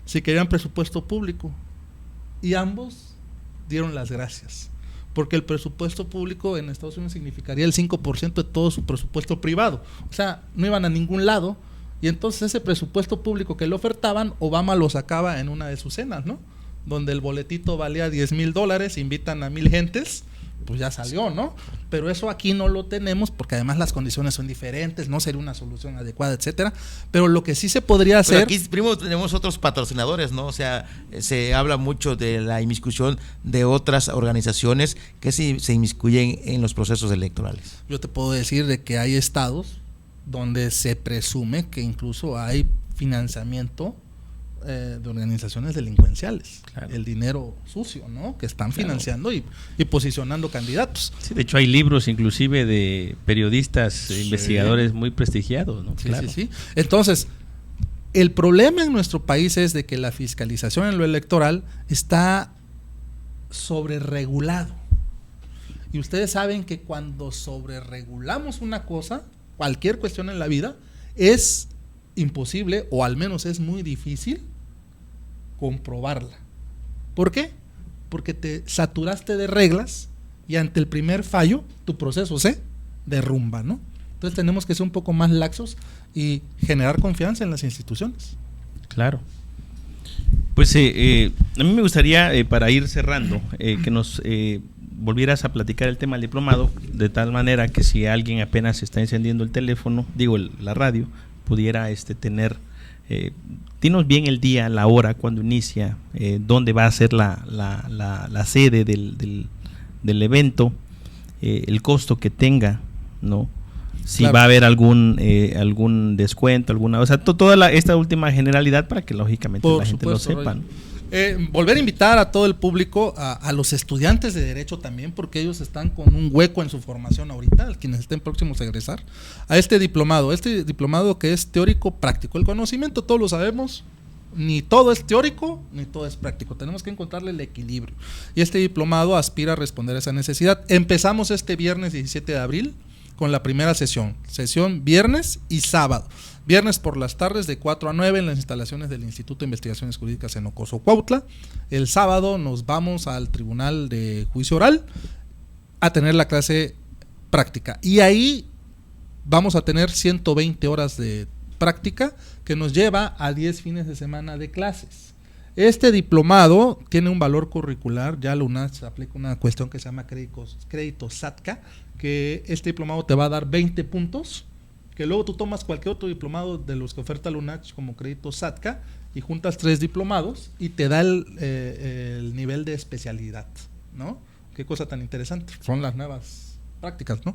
si querían presupuesto público, y ambos dieron las gracias, porque el presupuesto público en Estados Unidos significaría el 5% de todo su presupuesto privado. O sea, no iban a ningún lado, y entonces ese presupuesto público que le ofertaban, Obama lo sacaba en una de sus cenas, ¿no? Donde el boletito valía $10,000, invitan a 1,000 gentes, pues ya salió, ¿no? Pero eso aquí no lo tenemos, porque además las condiciones son diferentes, no sería una solución adecuada, etcétera. Pero lo que sí se podría hacer... Pero aquí, primo, tenemos otros patrocinadores, ¿no? O sea, se habla mucho de la inmiscusión de otras organizaciones que se inmiscuyen en los procesos electorales. Yo te puedo decir de que hay estados donde se presume que incluso hay financiamiento de organizaciones delincuenciales, claro. El dinero sucio, ¿no? Que están financiando, claro. y posicionando candidatos. Sí, de hecho hay libros inclusive de periodistas, investigadores muy prestigiados, ¿no? Sí, claro. Sí. Entonces, el problema en nuestro país es de que la fiscalización en lo electoral está sobreregulado. Y ustedes saben que cuando sobreregulamos una cosa, cualquier cuestión en la vida, es imposible, o al menos es muy difícil comprobarla. ¿Por qué? Porque te saturaste de reglas y ante el primer fallo tu proceso se derrumba, ¿no? Entonces tenemos que ser un poco más laxos y generar confianza en las instituciones. Claro. Pues a mí me gustaría, para ir cerrando, que nos volvieras a platicar el tema del diplomado, de tal manera que si alguien apenas está encendiendo el teléfono, la radio, pudiera tener, dinos bien el día, la hora, cuando inicia, dónde va a ser la sede del evento, el costo que tenga, ¿no? Si Claro. va a haber algún descuento, alguna, o sea, toda esta última generalidad para que lógicamente Por la gente lo supuesto, sepa, Roy. ¿no? Volver a invitar a todo el público, a los estudiantes de Derecho también, porque ellos están con un hueco en su formación ahorita, quienes estén próximos a egresar, a este diplomado que es teórico práctico. El conocimiento, todos lo sabemos, ni todo es teórico, ni todo es práctico. Tenemos que encontrarle el equilibrio. Y este diplomado aspira a responder a esa necesidad. Empezamos este viernes 17 de abril con la primera sesión viernes y sábado. Viernes por las tardes de 4 a 9 en las instalaciones del Instituto de Investigaciones Jurídicas en Ocoso, Cuautla. El sábado nos vamos al Tribunal de Juicio Oral a tener la clase práctica. Y ahí vamos a tener 120 horas de práctica que nos lleva a 10 fines de semana de clases. Este diplomado tiene un valor curricular, ya la UNACH aplica una cuestión que se llama crédito SATCA, que este diplomado te va a dar 20 puntos, que luego tú tomas cualquier otro diplomado de los que oferta la UNACH como crédito SATCA y juntas 3 diplomados y te da el nivel de especialidad, ¿no? Qué cosa tan interesante, son las nuevas prácticas, ¿no?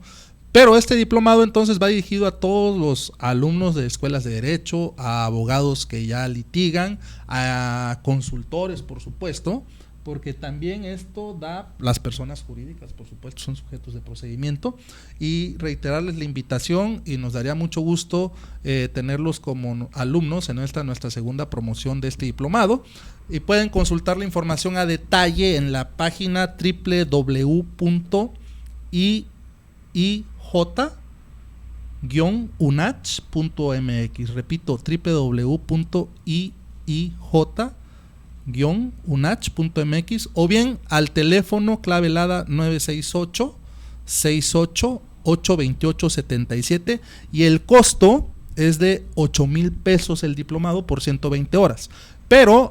Pero este diplomado entonces va dirigido a todos los alumnos de escuelas de derecho, a abogados que ya litigan, a consultores, por supuesto, porque también esto da, las personas jurídicas, por supuesto, son sujetos de procedimiento, y reiterarles la invitación, y nos daría mucho gusto tenerlos como alumnos en nuestra segunda promoción de este diplomado, y pueden consultar la información a detalle en la página www.iij-unach.mx. Repito, www.iij-unach.mx, o bien al teléfono clave helada 968-68-828-77, y el costo es de 8,000 pesos el diplomado por 120 horas. Pero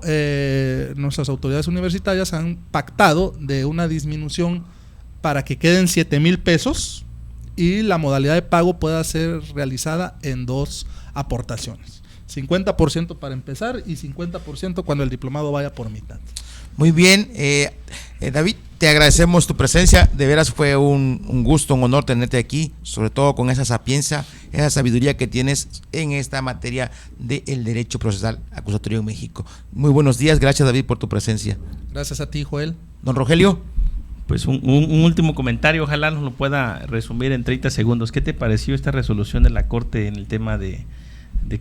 nuestras autoridades universitarias han pactado de una disminución para que queden 7,000 pesos y la modalidad de pago pueda ser realizada en 2 aportaciones. 50% para empezar y 50% cuando el diplomado vaya por mitad. Muy bien, David, te agradecemos tu presencia, de veras fue un gusto, un honor tenerte aquí, sobre todo con esa sapiencia, esa sabiduría que tienes en esta materia del derecho procesal acusatorio en México. Muy buenos días, gracias David por tu presencia. Gracias a ti, Joel. Don Rogelio. Pues un último comentario, ojalá nos lo pueda resumir en 30 segundos. ¿Qué te pareció esta resolución de la Corte en el tema de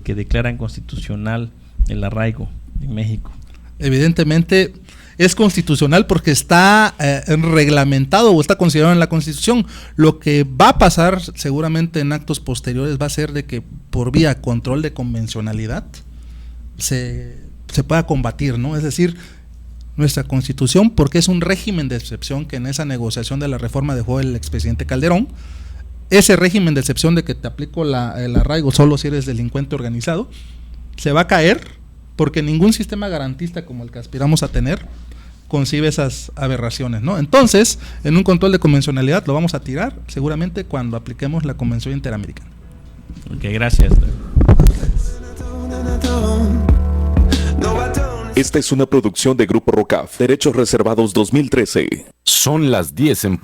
que declaran constitucional el arraigo en México? Evidentemente es constitucional porque está reglamentado o está considerado en la Constitución. Lo que va a pasar seguramente en actos posteriores va a ser de que por vía control de convencionalidad se pueda combatir, ¿no? Es decir, nuestra Constitución, porque es un régimen de excepción que en esa negociación de la reforma dejó el expresidente Calderón, ese régimen de excepción de que te aplico el arraigo solo si eres delincuente organizado, se va a caer porque ningún sistema garantista como el que aspiramos a tener concibe esas aberraciones, ¿no? Entonces, en un control de convencionalidad lo vamos a tirar seguramente cuando apliquemos la Convención Interamericana. Ok, gracias. Esta es una producción de Grupo ROCAF, Derechos Reservados 2013. Son las 10 en punto.